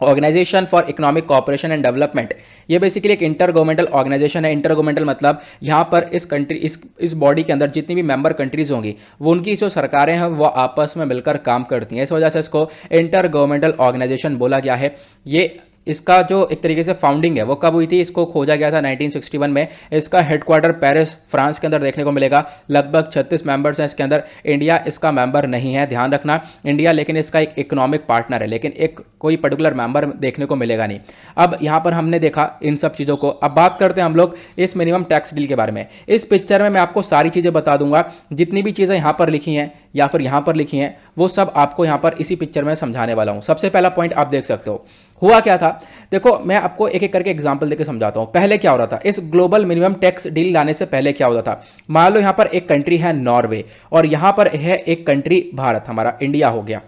Organization for economic cooperation and development, ये बेसिकली एक इंटर गवर्नमेंटल ऑर्गेनाइजेशन है। इंटर गवर्नमेंटल मतलब यहाँ पर इस बॉडी के अंदर जितनी भी मेंबर कंट्रीज होंगी वो उनकी जो सरकारें हैं वो आपस में मिलकर काम करती हैं। इस वजह से इसको इंटर गवर्नमेंटल ऑर्गेनाइजेशन बोला गया है। ये इसका जो एक तरीके से फाउंडिंग है वो कब हुई थी, इसको खोजा गया था 1961 में। इसका हेडक्वार्टर पेरिस फ्रांस के अंदर देखने को मिलेगा। लगभग 36 मेंबर्स हैं इसके अंदर। इंडिया इसका मेंबर नहीं है, ध्यान रखना। इंडिया लेकिन इसका एक इकोनॉमिक पार्टनर है, लेकिन एक कोई पर्टिकुलर मेंबर देखने को मिलेगा नहीं। अब यहाँ पर हमने देखा इन सब चीज़ों को। अब बात करते हैं हम लोग इस मिनिमम टैक्स डील के बारे में। इस पिक्चर में मैं आपको सारी चीज़ें बता दूंगा, जितनी भी चीज़ें यहाँ पर लिखी हैं या फिर यहाँ पर लिखी हैं वो सब आपको यहाँ पर इसी पिक्चर में समझाने वाला हूँ। सबसे पहला पॉइंट आप देख सकते हो, हुआ क्या था। देखो मैं आपको एक एक करके एग्जांपल देकर समझाता हूं। पहले क्या हो रहा था, इस ग्लोबल मिनिमम टैक्स डील लाने से पहले क्या होता था। मान लो यहां पर एक कंट्री है नॉर्वे और यहां पर है एक कंट्री भारत, हमारा इंडिया हो गया।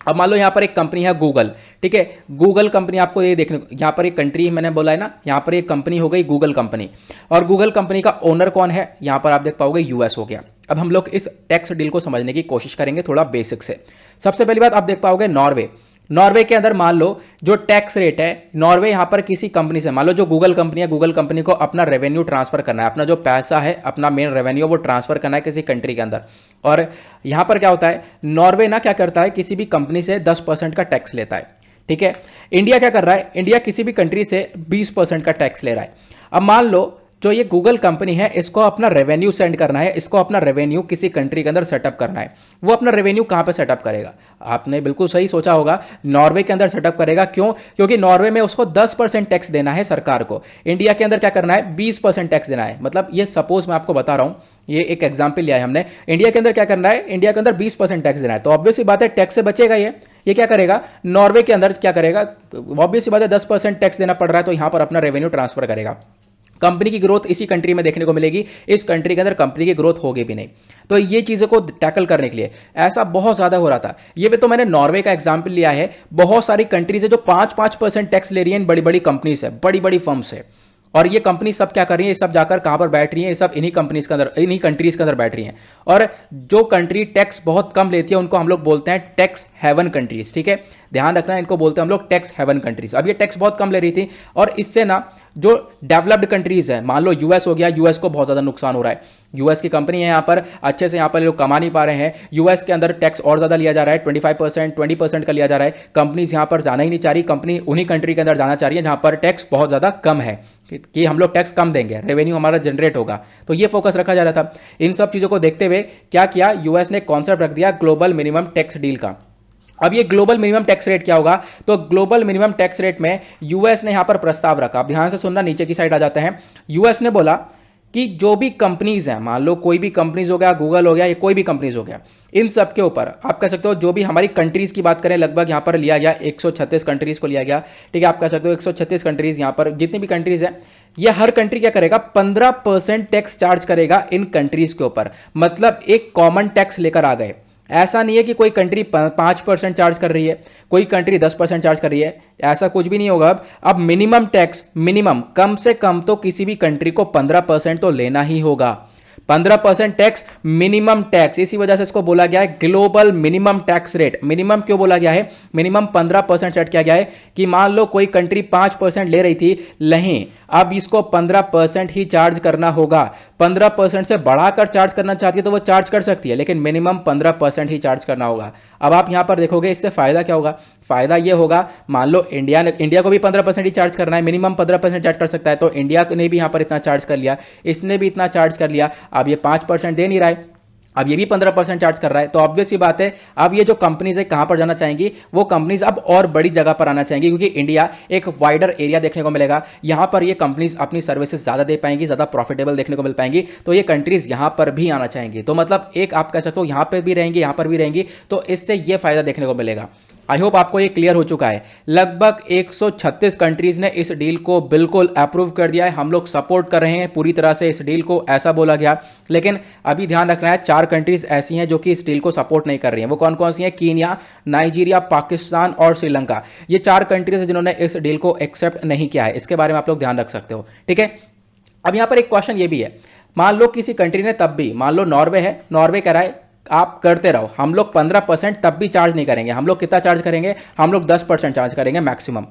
अब मान लो यहाँ पर एक कंपनी है गूगल, ठीक है। गूगल कंपनी आपको ये देखने, यहाँ पर एक कंट्री मैंने बोला है ना, यहाँ पर एक कंपनी हो गई गूगल कंपनी। और गूगल कंपनी का ओनर कौन है, यहाँ पर आप देख पाओगे US हो गया। अब हम लोग इस टैक्स डील को समझने की कोशिश करेंगे थोड़ा बेसिक से। सबसे पहली बात आप देख पाओगे नॉर्वे। नॉर्वे के अंदर मान लो जो टैक्स रेट है, नॉर्वे यहाँ पर किसी कंपनी से, मान लो जो गूगल कंपनी है, गूगल कंपनी को अपना रेवेन्यू ट्रांसफर करना है, अपना जो पैसा है, अपना मेन रेवेन्यू वो ट्रांसफर करना है किसी कंट्री के अंदर। और यहाँ पर क्या होता है, नॉर्वे ना क्या करता है, किसी भी कंपनी से 10% का टैक्स लेता है, ठीक है। इंडिया क्या कर रहा है, इंडिया किसी भी कंट्री से 20% का टैक्स ले रहा है। अब मान लो जो ये गूगल कंपनी है इसको अपना रेवेन्यू सेंड करना है, इसको अपना रेवेन्यू किसी कंट्री के अंदर सेटअप करना है। वो अपना रेवेन्यू कहाँ पे सेटअप करेगा, आपने बिल्कुल सही सोचा होगा, नॉर्वे के अंदर सेटअप करेगा। क्यों, क्योंकि नॉर्वे में उसको 10% टैक्स देना है सरकार को। इंडिया के अंदर क्या करना है, 20% टैक्स देना है। मतलब ये सपोज मैं आपको बता रहा हूँ, ये एक एग्जाम्पल लिया है हमने। इंडिया के अंदर क्या करना है, इंडिया के अंदर 20% टैक्स देना है, तो ऑब्वियस सी बात है टैक्स से बचेगा ये क्या करेगा, नॉर्वे के अंदर क्या करेगा, ऑब्वियस सी बात है 10% टैक्स देना पड़ रहा है तो यहां पर अपना रेवेन्यू ट्रांसफर करेगा। कंपनी की ग्रोथ इसी कंट्री में देखने को मिलेगी, इस कंट्री के अंदर कंपनी की ग्रोथ होगी भी नहीं। तो ये चीज़ों को टैकल करने के लिए ऐसा बहुत ज़्यादा हो रहा था। ये भी तो मैंने नॉर्वे का एग्जाम्पल लिया है, बहुत सारी कंट्रीज है जो 5-5% टैक्स ले रही है, बड़ी बड़ी कंपनीज है, बड़ी बड़ी फर्म्स है। और ये कंपनी सब क्या कर रही है, ये सब जाकर कहाँ पर बैठ रही है, ये सब इन्हीं कंपनीज के अंदर, इन्हीं कंट्रीज के अंदर बैठ रही हैं। और जो कंट्री टैक्स बहुत कम लेती है उनको हम लोग बोलते हैं टैक्स हेवन कंट्रीज, ठीक है। ध्यान रखना, इनको बोलते हैं हम लोग टैक्स हेवन कंट्रीज। अब ये टैक्स बहुत कम ले रही थी और इससे ना जो डेवलप्ड कंट्रीज है, मान लो US हो गया, US को बहुत ज़्यादा नुकसान हो रहा है। US की कंपनी है, यहाँ पर अच्छे से यहाँ पर लोग कमा नहीं पा रहे हैं। US के अंदर टैक्स और ज़्यादा लिया जा रहा है, 25%, 20% का लिया जा रहा है। कंपनीज यहाँ पर जाना ही नहीं चाह रही, कंपनी उन्हीं कंट्री के अंदर जाना चाह रही है जहाँ पर टैक्स बहुत ज़्यादा कम है, कि हम लोग टैक्स कम देंगे, रेवेन्यू हमारा जनरेट होगा। तो ये फोकस रखा जा रहा था। इन सब चीज़ों को देखते हुए क्या किया, US ने कॉन्सेप्ट रख दिया ग्लोबल मिनिमम टैक्स डील का। अब ये ग्लोबल मिनिमम टैक्स रेट क्या होगा? तो ग्लोबल मिनिमम टैक्स रेट में यूएस ने यहां पर प्रस्ताव रखा। अब ध्यान से सुनना, नीचे की साइड आ जाते हैं। यूएस ने बोला कि जो भी कंपनीज हैं, मान लो कोई भी कंपनीज हो गया, गूगल हो गया, या कोई भी कंपनीज हो गया, इन सब के ऊपर आप कह सकते हो, जो भी हमारी कंट्रीज की बात करें, लगभग यहां पर लिया गया 136 कंट्रीज को लिया गया, ठीक है। आप कह सकते हो 136 कंट्रीज, यहां पर जितनी भी कंट्रीज है, ये हर कंट्री क्या करेगा? 15% टैक्स चार्ज करेगा इन कंट्रीज के ऊपर। मतलब एक कॉमन टैक्स लेकर आ गए। ऐसा नहीं है कि कोई कंट्री 5% चार्ज कर रही है, कोई कंट्री 10% चार्ज कर रही है, ऐसा कुछ भी नहीं होगा। अब मिनिमम टैक्स, मिनिमम कम से कम तो किसी भी कंट्री को 15% तो लेना ही होगा। 15% टैक्स, मिनिमम टैक्स, इसी वजह से इसको बोला गया है global minimum tax rate. Minimum क्यों बोला गया है? मिनिमम 15% सेट किया गया है कि मान लो कोई कंट्री 5% ले रही थी, नहीं, अब इसको 15% ही चार्ज करना होगा। 15% से बढ़ाकर चार्ज करना चाहती है तो वो चार्ज कर सकती है, लेकिन मिनिमम 15% ही चार्ज करना होगा। अब आप यहां पर देखोगे इससे फायदा क्या होगा? फायदा ये होगा, मान लो इंडिया को भी 15% ही चार्ज करना है, मिनिमम 15% चार्ज कर सकता है, तो इंडिया ने भी यहां पर इतना चार्ज कर लिया, इसने भी इतना चार्ज कर लिया। अब ये 5% दे नहीं रहा है, अब ये भी 15% चार्ज कर रहा है, तो ऑब्वियस सी बात है, अब ये जो कंपनीज है कहां पर जाना चाहेंगी? वो कंपनीज अब और बड़ी जगह पर आना चाहेंगी, क्योंकि इंडिया एक वाइडर एरिया देखने को मिलेगा। यहां पर ये कंपनीज अपनी सर्विसेज ज्यादा दे पाएंगी, ज्यादा प्रॉफिटेबल देखने को मिल पाएंगी, तो ये कंट्रीज यहां पर भी आना चाहेंगी। तो मतलब एक आप कह सकते हो, यहां पर भी रहेंगी, यहां पर भी रहेंगी, तो इससे ये फायदा देखने को मिलेगा। आई होप आपको ये क्लियर हो चुका है। लगभग 136 कंट्रीज ने इस डील को बिल्कुल अप्रूव कर दिया है। हम लोग सपोर्ट कर रहे हैं पूरी तरह से इस डील को, ऐसा बोला गया। लेकिन अभी ध्यान रखना है, 4 कंट्रीज ऐसी हैं जो कि इस डील को सपोर्ट नहीं कर रही हैं। वो कौन कौन सी हैं? कीनिया, नाइजीरिया, पाकिस्तान और श्रीलंका। ये 4 कंट्रीज हैं जिन्होंने इस डील को एक्सेप्ट नहीं किया है। इसके बारे में आप लोग ध्यान रख सकते हो, ठीक है। अब यहां पर एक क्वेश्चन ये भी है, मान लो किसी कंट्री ने, तब भी मान लो नॉर्वे है, नॉर्वे कह रहा है आप करते रहो, हम लोग 15% तब भी चार्ज नहीं करेंगे। हम लोग कितना चार्ज करेंगे? हम लोग 10% चार्ज करेंगे मैक्सिमम,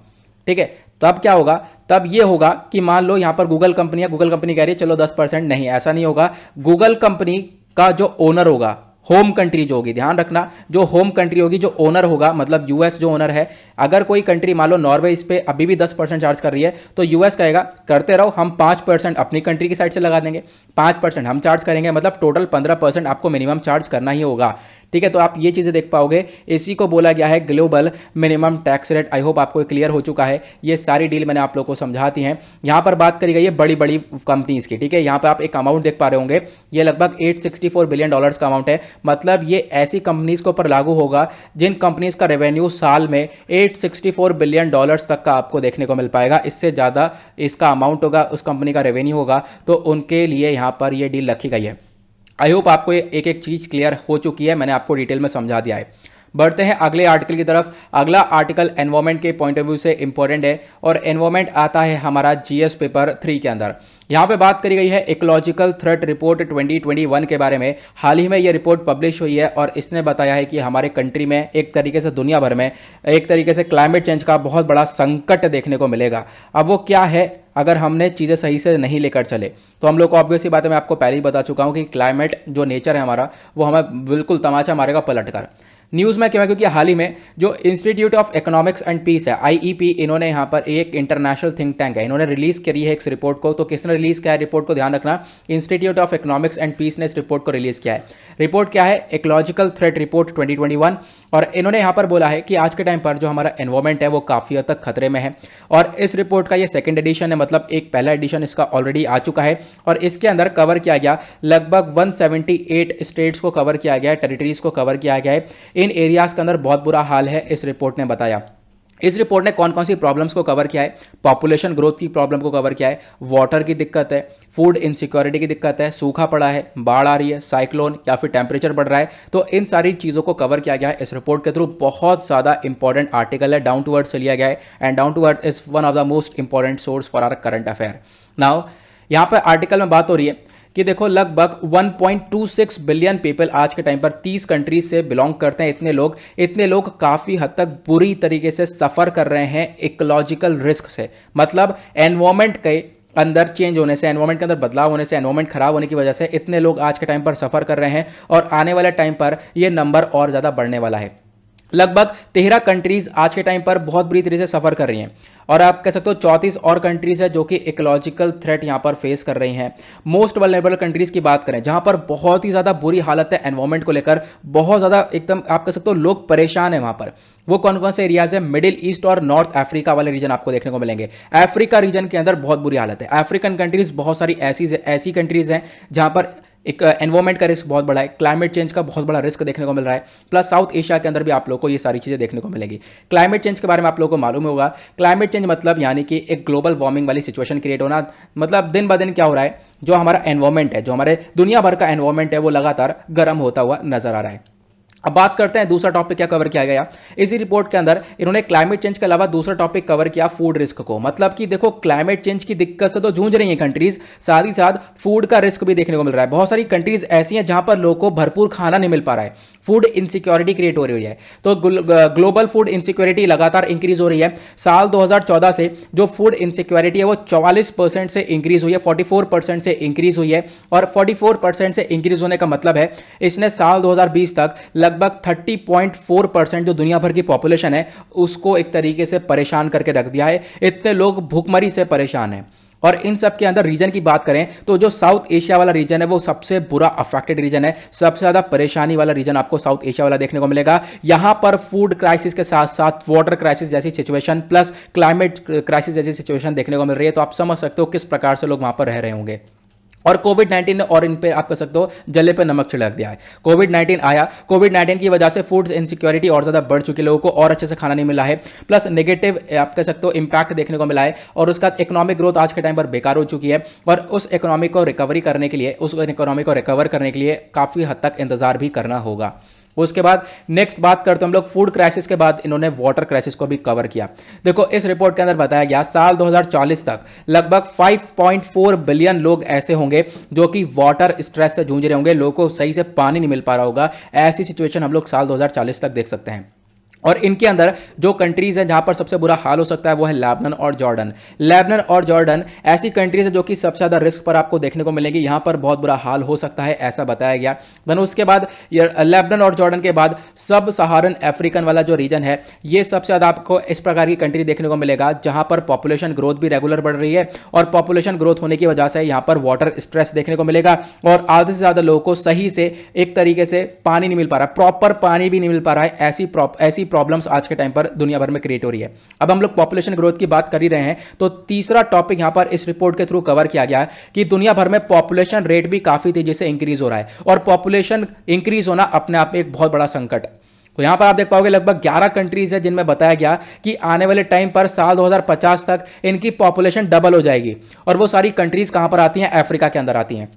ठीक है। तब क्या होगा? तब ये होगा कि मान लो यहां पर गूगल कंपनी है, गूगल कंपनी कह रही है चलो 10%, नहीं, ऐसा नहीं होगा। गूगल कंपनी का जो ओनर होगा, होम कंट्री जो होगी, ध्यान रखना, जो होम कंट्री होगी, जो ओनर होगा, मतलब यूएस जो ओनर है, अगर कोई कंट्री मान लो नॉर्वे इस पे अभी भी 10% चार्ज कर रही है, तो यूएस कहेगा करते रहो, हम 5% अपनी कंट्री की साइड से लगा देंगे, 5% हम चार्ज करेंगे, मतलब टोटल 15% आपको मिनिमम चार्ज करना ही होगा, ठीक है। तो आप ये चीजें देख पाओगे, इसी को बोला गया है global minimum tax rate. I hope आपको क्लियर हो चुका है। ये सारी डील मैंने आप लोगों को समझाती हैं। यहां पर बात करी गई है बड़ी बड़ी कंपनीज की, ठीक है। यहां पर आप एक अमाउंट देख पा रहे होंगे, ये लगभग $864 बिलियन का अमाउंट है। मतलब ये ऐसी कंपनीज के ऊपर लागू होगा जिन कंपनीज का रेवेन्यू साल में $864 बिलियन तक का आपको देखने को मिल पाएगा। इससे ज्यादा इसका अमाउंट होगा, उस कंपनी का रेवेन्यू होगा, तो उनके लिए यहां पर यह डील रखी गई है। आई होप आपको एक एक चीज़ क्लियर हो चुकी है, मैंने आपको डिटेल में समझा दिया है। बढ़ते हैं अगले आर्टिकल की तरफ। अगला आर्टिकल एनवायरमेंट के पॉइंट ऑफ व्यू से इंपॉर्टेंट है, और एनवायरमेंट आता है हमारा जीएस पेपर 3 के अंदर। यहाँ पे बात करी गई है इकोलॉजिकल थ्रेट रिपोर्ट 2021 के बारे में। हाल ही में ये रिपोर्ट पब्लिश हुई है, और इसने बताया है कि हमारे कंट्री में, एक तरीके से दुनिया भर में, एक तरीके से क्लाइमेट चेंज का बहुत बड़ा संकट देखने को मिलेगा। अब वो क्या है, अगर हमने चीज़ें सही से नहीं लेकर चले तो हम लोग को ऑब्वियस सी बात है, मैं आपको पहले ही बता चुका हूँ कि क्लाइमेट जो नेचर है हमारा, वो हमें बिल्कुल तमाचा मारेगा पलट कर। न्यूज़ में क्यों है? क्योंकि हाल ही में जो institute of economics and peace है, आईईपी, इन्होंने यहाँ पर एक इंटरनेशनल थिंक टैंक है, इन्होंने रिलीज करी है इस रिपोर्ट को। तो किसने रिलीज किया है रिपोर्ट को? ध्यान रखना, institute of economics and peace ने इस रिपोर्ट को रिलीज किया है। रिपोर्ट क्या है? Ecological threat report 2021। और इन्होंने यहाँ पर बोला है कि आज के टाइम पर जो हमारा एनवायरमेंट है वो काफ़ी हद तक खतरे में है। और इस रिपोर्ट का ये सेकंड एडिशन है, मतलब एक पहला एडिशन इसका ऑलरेडी आ चुका है, और इसके अंदर कवर किया गया लगभग 178 स्टेट्स को कवर किया गया है, टेरिटरीज को कवर किया गया है। इन एरियाज के अंदर बहुत बुरा हाल है, इस रिपोर्ट ने बताया। इस रिपोर्ट ने कौन कौन सी प्रॉब्लम्स को कवर किया है? पॉपुलेशन ग्रोथ की प्रॉब्लम को कवर किया है, वाटर की दिक्कत है, फूड इनसिक्योरिटी की दिक्कत है, सूखा पड़ा है, बाढ़ आ रही है, साइक्लोन, या फिर टेम्परेचर बढ़ रहा है। तो इन सारी चीज़ों को कवर किया गया है इस रिपोर्ट के थ्रू। बहुत ज़्यादा इंपॉर्टेंट आर्टिकल है, डाउन टू अर्थ से लिया गया है, and down to earth is one of the most important source for our current affair. Now यहाँ पर आर्टिकल में बात हो रही है कि देखो लगभग 1.26 बिलियन पीपल आज के टाइम पर 30 कंट्रीज से बिलोंग करते हैं। इतने लोग काफ़ी हद तक बुरी तरीके से सफ़र कर रहे हैं इकोलॉजिकल रिस्क से, मतलब एनवायरमेंट के अंदर चेंज होने से, एनवायरमेंट के अंदर बदलाव होने से, एनवायरमेंट खराब होने की वजह से इतने लोग आज के टाइम पर सफ़र कर रहे हैं, और आने वाले टाइम पर यह नंबर और ज़्यादा बढ़ने वाला है। लगभग 13 कंट्रीज आज के टाइम पर बहुत बुरी तरीके से सफर कर रही हैं और आप कह सकते हो 34 और कंट्रीज है जो कि इकोलॉजिकल थ्रेट यहां पर फेस कर रही हैं। मोस्ट वल्नरेबल कंट्रीज की बात करें जहां पर बहुत ही ज्यादा बुरी हालत है एनवायरमेंट को लेकर, बहुत ज्यादा एकदम आप कह सकते हो लोग परेशान है वहां पर, वो कौन कौन से एरियाज है? मिडिल ईस्ट और नॉर्थ अफ्रीका वाले रीजन आपको देखने को मिलेंगे। अफ्रीका रीजन के अंदर बहुत बुरी हालत है। अफ्रीकन कंट्रीज बहुत सारी ऐसी कंट्रीज हैं जहां पर एक एनवायरमेंट का रिस्क बहुत बड़ा है, क्लाइमेट चेंज का बहुत बड़ा रिस्क देखने को मिल रहा है। प्लस साउथ एशिया के अंदर भी आप लोग को ये सारी चीज़ें देखने को मिलेगी। क्लाइमेट चेंज के बारे में आप लोगों को मालूम होगा, क्लाइमेट चेंज मतलब यानी कि एक ग्लोबल वार्मिंग वाली सिचुएशन क्रिएट होना। मतलब दिन ब दिन क्या हो रहा है, जो हमारा एनवायरमेंट है, जो हमारे दुनिया भर का एनवायरमेंट है, वो लगातार गर्म होता हुआ नजर आ रहा है। अब बात करते हैं दूसरा टॉपिक क्या कवर किया गया इसी रिपोर्ट के अंदर। इन्होंने क्लाइमेट चेंज के अलावा दूसरा टॉपिक कवर किया फूड रिस्क को। मतलब कि देखो क्लाइमेट चेंज की दिक्कत से तो जूझ रही हैं कंट्रीज, साथ ही साथ फूड का रिस्क भी देखने को मिल रहा है। बहुत सारी कंट्रीज ऐसी हैं जहां पर लोगों को भरपूर खाना नहीं मिल पा रहा है, फूड इनसिक्योरिटी क्रिएट हो रही है। तो ग्लोबल फूड इनसिक्योरिटी लगातार इंक्रीज हो रही है। साल 2014 से जो फूड इनसिक्योरिटी है वो 44% से इंक्रीज हुई है, 44% से इंक्रीज हुई है। और 44% से इंक्रीज होने का मतलब है इसने साल 2020 तक लगभग 30.4% जो दुनिया भर की पॉपुलेशन है उसको एक तरीके से परेशान करके रख दिया है। इतने लोग भूखमरी से परेशान हैं। और इन सब के अंदर रीजन की बात करें तो जो साउथ एशिया वाला रीजन है वो सबसे बुरा अफेक्टेड रीजन है। सबसे ज्यादा परेशानी वाला रीजन आपको साउथ एशिया वाला देखने को मिलेगा। यहां पर फूड क्राइसिस के साथ साथ वाटर क्राइसिस जैसी सिचुएशन प्लस क्लाइमेट क्राइसिस जैसी सिचुएशन देखने को मिल रही है। तो आप समझ सकते हो किस प्रकार से लोग वहां पर रह रहे होंगे। और कोविड-19 ने और इन पे आप कह सकते हो जले पे नमक छिड़क दिया है। कोविड-19 आया, कोविड-19 की वजह से फूड इनसिक्योरिटी और ज्यादा बढ़ चुकी है, लोगों को और अच्छे से खाना नहीं मिला है, प्लस नेगेटिव आप कह सकते हो इंपैक्ट देखने को मिला है। और उसका इकोनॉमिक ग्रोथ आज के टाइम पर बेकार हो चुकी है। और उस इकोनॉमी को रिकवरी करने के लिए, उस इकोनॉमी को रिकवर करने के लिए काफी हद तक इंतजार भी करना होगा। उसके बाद नेक्स्ट बात करते हैं हम लोग फूड क्राइसिस के बाद इन्होंने वाटर क्राइसिस को भी कवर किया। देखो इस रिपोर्ट के अंदर बताया गया साल 2040 तक लगभग 5.4 बिलियन लोग ऐसे होंगे जो कि वाटर स्ट्रेस से जूझ रहे होंगे, लोगों को सही से पानी नहीं मिल पा रहा होगा। ऐसी सिचुएशन हम लोग साल 2040 तक देख सकते हैं। और इनके अंदर जो कंट्रीज है जहां पर सबसे बुरा हाल हो सकता है वो है लेबनान और जॉर्डन। लेबनान और जॉर्डन ऐसी कंट्रीज है जो कि सबसे ज्यादा रिस्क पर आपको देखने को मिलेंगी, यहां पर बहुत बुरा हाल हो सकता है ऐसा बताया गया। देन उसके बाद लेबनान और जॉर्डन के बाद सब सहारन अफ्रीकन वाला जो रीजन है ये सबसे ज्यादा आपको इस प्रकार की कंट्री देखने को मिलेगा जहां पर पॉपुलेशन ग्रोथ भी रेगुलर बढ़ रही है। और पॉपुलेशन ग्रोथ होने की वजह से यहां पर वाटर स्ट्रेस देखने को मिलेगा और आधे से ज्यादा लोगों को सही से एक तरीके से पानी नहीं मिल पा रहा, प्रॉपर पानी भी नहीं मिल पा रहा है। ऐसी प्रॉब्लम्स आज के टाइम पर दुनिया भर में क्रिएट हो रही है। अब हम लोग पॉपुलेशन ग्रोथ की बात कर ही रहे हैं तो तीसरा टॉपिक यहां पर इस रिपोर्ट के थ्रू कवर किया गया है कि दुनिया भर में पॉपुलेशन रेट भी काफी तेजी से इंक्रीज हो रहा है। और पॉपुलेशन इंक्रीज होना अपने आप में एक बहुत बड़ा संकट। तो यहां पर आप देख पाओगे लगभग 11 कंट्रीज है जिनमें बताया गया कि आने वाले टाइम पर साल 2050 तक इनकी पॉपुलेशन डबल हो जाएगी। और वो सारी कंट्रीज कहां पर आती हैं? अफ्रीका के अंदर आती हैं।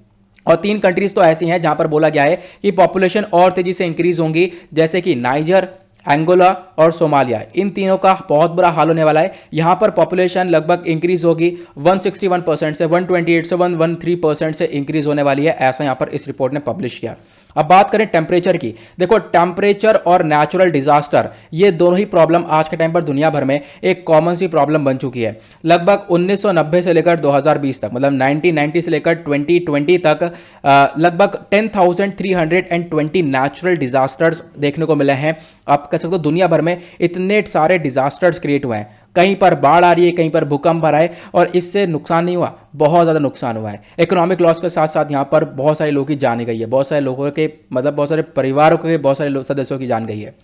और 3 कंट्रीज तो ऐसी हैं जहां पर बोला गया है कि पॉपुलेशन और तेजी से इंक्रीज होंगी, जैसे कि नाइजर, एंगोला और सोमालिया। इन तीनों का बहुत बुरा हाल होने वाला है। यहां पर पॉपुलेशन लगभग इंक्रीज होगी 161% से 128 से 113% से इंक्रीज होने वाली है, ऐसा यहां पर इस रिपोर्ट ने पब्लिश किया। अब बात करें टेम्परेचर की। देखो टेम्परेचर और नेचुरल डिजास्टर ये दोनों ही प्रॉब्लम आज के टाइम पर दुनिया भर में एक कॉमन सी प्रॉब्लम बन चुकी है। लगभग 1990 से लेकर 2020 तक, मतलब 1990 से लेकर 2020 तक लगभग 10,320 नेचुरल डिजास्टर्स देखने को मिले हैं। आप कह सकते हो दुनिया भर में इतने सारे डिजास्टर्स क्रिएट हुए हैं। कहीं पर बाढ़ आ रही है, कहीं पर भूकंप आ रहा है और इससे नुकसान नहीं हुआ, बहुत ज़्यादा नुकसान हुआ है। इकोनॉमिक लॉस के साथ साथ यहाँ पर बहुत सारे लोगों की जान गई है, बहुत सारे लोगों के मतलब बहुत सारे परिवारों के बहुत सारे सदस्यों की जान गई है।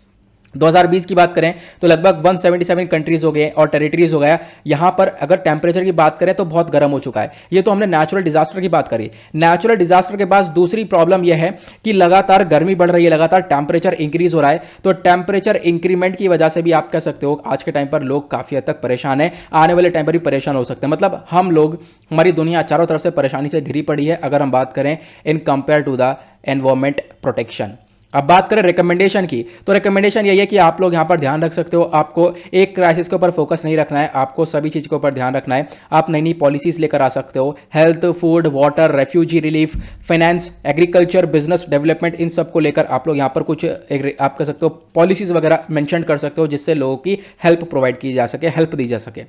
2020 की बात करें तो लगभग 177 कंट्रीज हो गए और टेरिटरीज हो गया। यहां पर अगर टेम्परेचर की बात करें तो बहुत गर्म हो चुका है। ये तो हमने नेचुरल डिजास्टर की बात करी। नेचुरल डिजास्टर के बाद दूसरी प्रॉब्लम यह है कि लगातार गर्मी बढ़ रही है, लगातार टेम्परेचर इंक्रीज हो रहा है। तो टेम्परेचर इंक्रीमेंट की वजह से भी आप कह सकते हो आज के टाइम पर लोग काफी हद तक परेशान है, आने वाले टाइम पर भी परेशान हो सकते हैं। मतलब हम लोग, हमारी दुनिया चारों तरफ से परेशानी से घिरी पड़ी है अगर हम बात करें in compare to the environment protection. अब बात करें रिकमेंडेशन की तो रिकमेंडेशन यही है कि आप लोग यहां पर ध्यान रख सकते हो, आपको एक क्राइसिस के ऊपर फोकस नहीं रखना है, आपको सभी चीज़ के ऊपर ध्यान रखना है। आप नई नई पॉलिसीज लेकर आ सकते हो, health, food, water, refugee relief, finance, agriculture, business development, इन सब को लेकर आप लोग यहां पर कुछ आप कह सकते हो पॉलिसीज वगैरह मेंशन कर सकते हो जिससे लोगों की हेल्प प्रोवाइड की जा सके, हेल्प दी जा सके।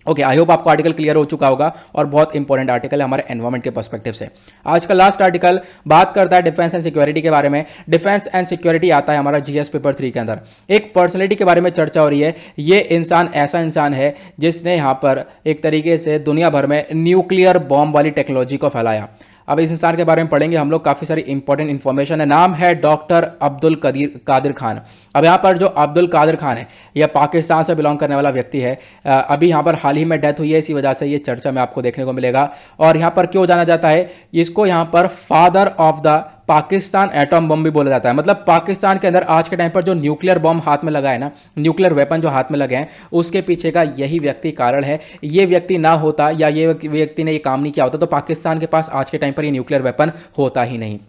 ओके, आई होप आपको आर्टिकल क्लियर हो चुका होगा और बहुत इंपॉर्टेंट आर्टिकल है हमारे एनवायरमेंट के पर्सपेक्टिव से। आज का लास्ट आर्टिकल बात करता है डिफेंस एंड सिक्योरिटी के बारे में। डिफेंस एंड सिक्योरिटी आता है हमारा जीएस पेपर 3 के अंदर। एक पर्सनैलिटी के बारे में चर्चा हो रही है। ये इंसान ऐसा इंसान है जिसने यहाँ पर एक तरीके से दुनिया भर में न्यूक्लियर बॉम्ब वाली टेक्नोलॉजी को फैलाया। अब इस इंसान के बारे में पढ़ेंगे हम लोग, काफ़ी सारी इंपॉर्टेंट इन्फॉर्मेशन है। नाम है डॉक्टर अब्दुल कादिर खान। अब यहाँ पर जो अब्दुल कादिर खान है यह पाकिस्तान से बिलोंग करने वाला व्यक्ति है। अभी यहाँ पर हाल ही में डेथ हुई है, इसी वजह से ये चर्चा में आपको देखने को मिलेगा। और यहाँ पर क्यों जाना जाता है इसको, यहाँ पर father of the Pakistan atom bomb भी बोला जाता है। मतलब पाकिस्तान के अंदर आज के टाइम पर जो न्यूक्लियर बम हाथ में लगा है ना, न्यूक्लियर वेपन जो हाथ में लगे हैं, उसके पीछे का यही व्यक्ति कारण है। ये व्यक्ति ना होता या ये व्यक्ति ने ये काम नहीं किया होता तो पाकिस्तान के पास आज के टाइम पर ये न्यूक्लियर वेपन होता ही नहीं।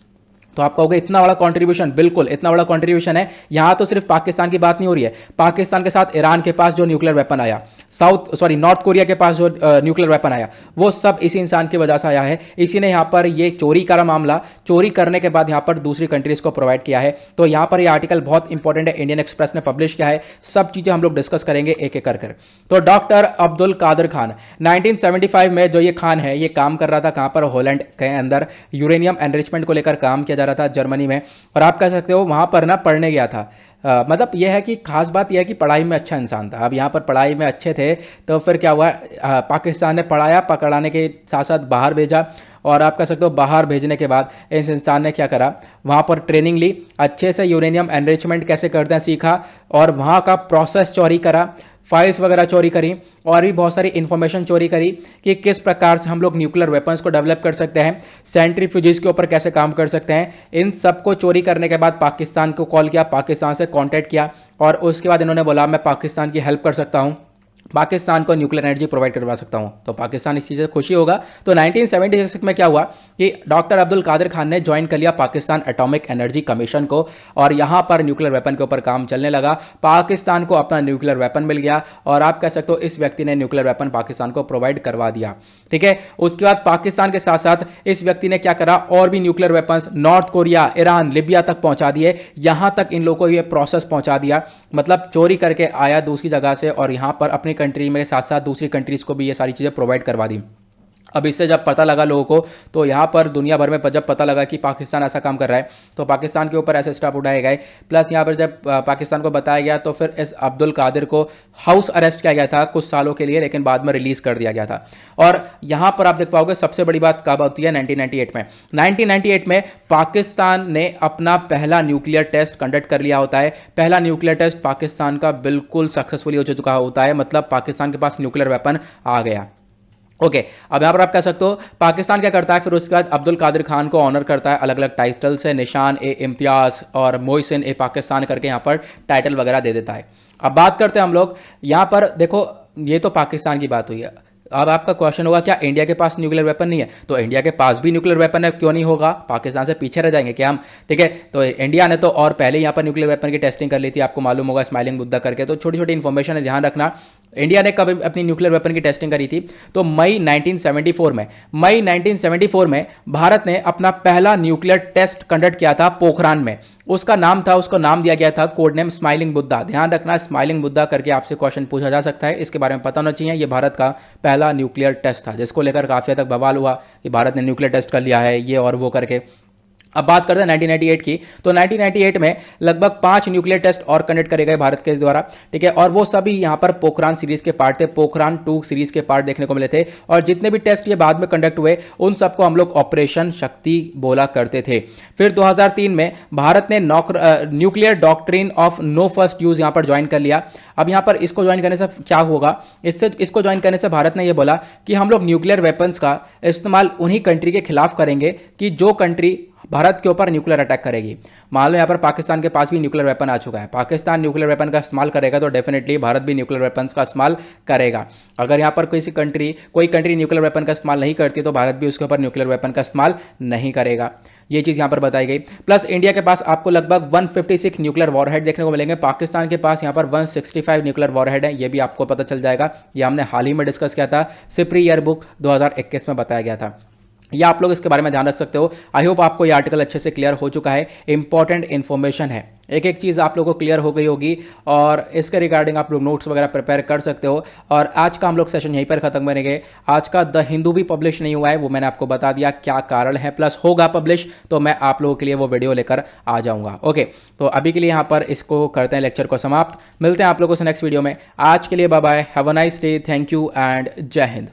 तो आप कहोगे इतना बड़ा कंट्रीब्यूशन, बिल्कुल इतना बड़ा कंट्रीब्यूशन है। यहां तो सिर्फ पाकिस्तान की बात नहीं हो रही है, पाकिस्तान के साथ ईरान के पास जो न्यूक्लियर वेपन आया, नॉर्थ कोरिया के पास जो न्यूक्लियर वेपन आया, वो सब इसी इंसान की वजह से आया है। इसी ने यहां पर ये चोरी का मामला, चोरी करने के बाद यहां पर दूसरी कंट्रीज को प्रोवाइड किया है। तो यहां पर ये आर्टिकल बहुत इंपॉर्टेंट है, इंडियन एक्सप्रेस ने पब्लिश किया है। सब चीजें हम लोग डिस्कस करेंगे एक एक कर। तो डॉक्टर अब्दुल कादिर खान 1975 में जो ये खान है ये काम कर रहा था कहां पर, हॉलैंड के अंदर यूरेनियम एनरिचमेंट को लेकर काम किया जा रहा था जर्मनी में। और आप कह सकते हो वहां पर ना पढ़ने गया था। मतलब यह है कि खास बात यह है कि पढ़ाई में अच्छा इंसान था। अब यहाँ पर पढ़ाई में अच्छे थे तो फिर क्या हुआ, पाकिस्तान ने पढ़ाया, पकड़ाने के साथ साथ बाहर भेजा। और आप कह सकते हो बाहर भेजने के बाद इस इंसान ने क्या करा, वहाँ पर ट्रेनिंग ली, अच्छे से यूरेनियम एनरिचमेंट कैसे करते हैं सीखा, और वहाँ का प्रोसेस चोरी करा, फाइल्स वगैरह चोरी करी, और भी बहुत सारी इंफॉर्मेशन चोरी करी कि किस प्रकार से हम लोग न्यूक्लियर वेपन्स को डेवलप कर सकते हैं, सेंट्रीफ्यूजेस के ऊपर कैसे काम कर सकते हैं। इन सब को चोरी करने के बाद पाकिस्तान को कॉल किया, पाकिस्तान से कांटेक्ट किया, और उसके बाद इन्होंने बोला मैं पाकिस्तान की हेल्प कर सकता हूं, पाकिस्तान को न्यूक्लियर एनर्जी प्रोवाइड करवा सकता हूं। तो पाकिस्तान इस चीज़ से खुशी होगा। तो 1976 में क्या हुआ कि डॉक्टर अब्दुल कादिर खान ने ज्वाइन कर लिया पाकिस्तान एटॉमिक एनर्जी कमीशन को, और यहां पर न्यूक्लियर वेपन के ऊपर काम चलने लगा। पाकिस्तान को अपना न्यूक्लियर वेपन मिल गया, और आप कह सकते हो इस व्यक्ति ने न्यूक्लियर वेपन पाकिस्तान को प्रोवाइड करवा दिया। ठीक है, उसके बाद पाकिस्तान के साथ साथ इस व्यक्ति ने क्या करा, और भी nuclear weapons north Korea, Iran, Libya तक पहुंचा दिए। यहां तक इन लोगों को ये प्रोसेस पहुंचा दिया, मतलब चोरी करके आया दूसरी जगह से, और यहां पर अपनी कंट्री में साथ साथ दूसरी कंट्रीज को भी ये सारी चीज़ें प्रोवाइड करवा दी। अब इससे जब पता लगा लोगों को, तो यहाँ पर दुनिया भर में जब पता लगा कि पाकिस्तान ऐसा काम कर रहा है, तो पाकिस्तान के ऊपर ऐसे स्टेप उठाए गए। प्लस यहाँ पर जब पाकिस्तान को बताया गया तो फिर इस अब्दुल कादिर को हाउस अरेस्ट किया गया था कुछ सालों के लिए, लेकिन बाद में रिलीज कर दिया गया था। और यहाँ पर आप देख पाओगे सबसे बड़ी बात कब होती है, 1998 में। 1998 में पाकिस्तान ने अपना पहला न्यूक्लियर टेस्ट कंडक्ट कर लिया होता है। पहला न्यूक्लियर टेस्ट पाकिस्तान का बिल्कुल सक्सेसफुली हो चुका होता है, मतलब पाकिस्तान के पास न्यूक्लियर वेपन आ गया। ओके, अब यहाँ पर आप कह सकते हो पाकिस्तान क्या करता है, फिर उसके बाद अब्दुल कादिर खान को ऑनर करता है अलग अलग टाइटल से, निशान ए इम्तियाज़ और मोहसिन ए पाकिस्तान करके यहाँ पर टाइटल वगैरह दे देता है। अब बात करते हैं हम लोग यहाँ पर, देखो ये तो पाकिस्तान की बात हुई है। अब आपका क्वेश्चन होगा क्या इंडिया के पास न्यूक्लियर वेपन नहीं है? तो इंडिया के पास भी न्यूक्लियर वेपन है, क्यों नहीं होगा? पाकिस्तान से पीछे रह जाएंगे क्या हम? ठीक है, तो इंडिया ने तो और पहले यहाँ पर न्यूक्लियर वेपन की टेस्टिंग कर ली थी, आपको मालूम होगा, स्माइलिंग बुद्धा करके। तो छोटी छोटी इन्फॉर्मेशन है, ध्यान रखना। इंडिया ने कब अपनी न्यूक्लियर वेपन की टेस्टिंग करी थी? तो मई 1974 में भारत ने अपना पहला न्यूक्लियर टेस्ट कंडक्ट किया था पोखरान में। उसको नाम दिया गया था कोड नेम स्माइलिंग बुद्धा। ध्यान रखना, स्माइलिंग बुद्धा करके आपसे क्वेश्चन पूछा जा सकता है, इसके बारे में पता होना चाहिए। ये भारत का पहला न्यूक्लियर टेस्ट था, जिसको लेकर काफी हद तक बवाल हुआ कि भारत ने न्यूक्लियर टेस्ट कर लिया है, ये और वो करके। अब बात करते हैं 1998 की, तो 1998 में लगभग 5 न्यूक्लियर टेस्ट और कंडक्ट करे गए भारत के द्वारा। ठीक है, और वो सभी यहाँ पर पोखरान सीरीज के पार्ट थे, पोखरान 2 सीरीज के पार्ट देखने को मिले थे। और जितने भी टेस्ट ये बाद में कंडक्ट हुए उन सबको हम लोग ऑपरेशन शक्ति बोला करते थे। फिर 2003 में भारत ने nuclear doctrine of no first use यहाँ पर ज्वाइन कर लिया। अब यहाँ पर इसको ज्वाइन करने से क्या होगा, इसको ज्वाइन करने से भारत ने यह बोला कि हम लोग न्यूक्लियर वेपन्स का इस्तेमाल उन्हीं कंट्री के खिलाफ करेंगे कि जो कंट्री भारत के ऊपर न्यूक्लियर अटैक करेगी। मान लो यहाँ पर पाकिस्तान के पास भी न्यूक्लियर वेपन आ चुका है, पाकिस्तान न्यूक्लियर वेपन का इस्तेमाल करेगा तो डेफिनेटली भारत भी न्यूक्लियर वेपन्स का इस्तेमाल करेगा। अगर यहाँ पर कोई कंट्री न्यूक्लियर वेपन का इस्तेमाल नहीं करती तो भारत भी उसके ऊपर न्यूक्लियर वेपन का इस्तेमाल नहीं करेगा। ये चीज़ यहाँ पर बताई गई। प्लस इंडिया के पास आपको लगभग 156 न्यूक्लियर वॉरहेड देखने को मिलेंगे, पाकिस्तान के पास यहाँ पर 165 न्यूक्लियर वॉरहेड है, ये भी आपको पता चल जाएगा। ये हमने हाल ही में डिस्कस किया था, सिप्री ईयर बुक 2021 में बताया गया था। या आप लोग इसके बारे में ध्यान रख सकते हो। आई होप आपको ये आर्टिकल अच्छे से क्लियर हो चुका है। इंपॉर्टेंट इन्फॉर्मेशन है, एक एक चीज़ आप लोगों को क्लियर हो गई होगी और इसके रिगार्डिंग आप लोग नोट्स वगैरह प्रिपेयर कर सकते हो। और आज का हम लोग सेशन यहीं पर खत्म करेंगे। आज का द हिंदू भी पब्लिश नहीं हुआ है, वो मैंने आपको बता दिया क्या कारण है, प्लस होगा पब्लिश तो मैं आप लोगों के लिए वो वीडियो लेकर आ जाऊंगा। ओके, तो अभी के लिए यहाँ पर इसको करते हैं लेक्चर को समाप्त। मिलते हैं आप लोगों से नेक्स्ट वीडियो में। आज के लिए bye bye, have a nice day, thank you and जय हिंद।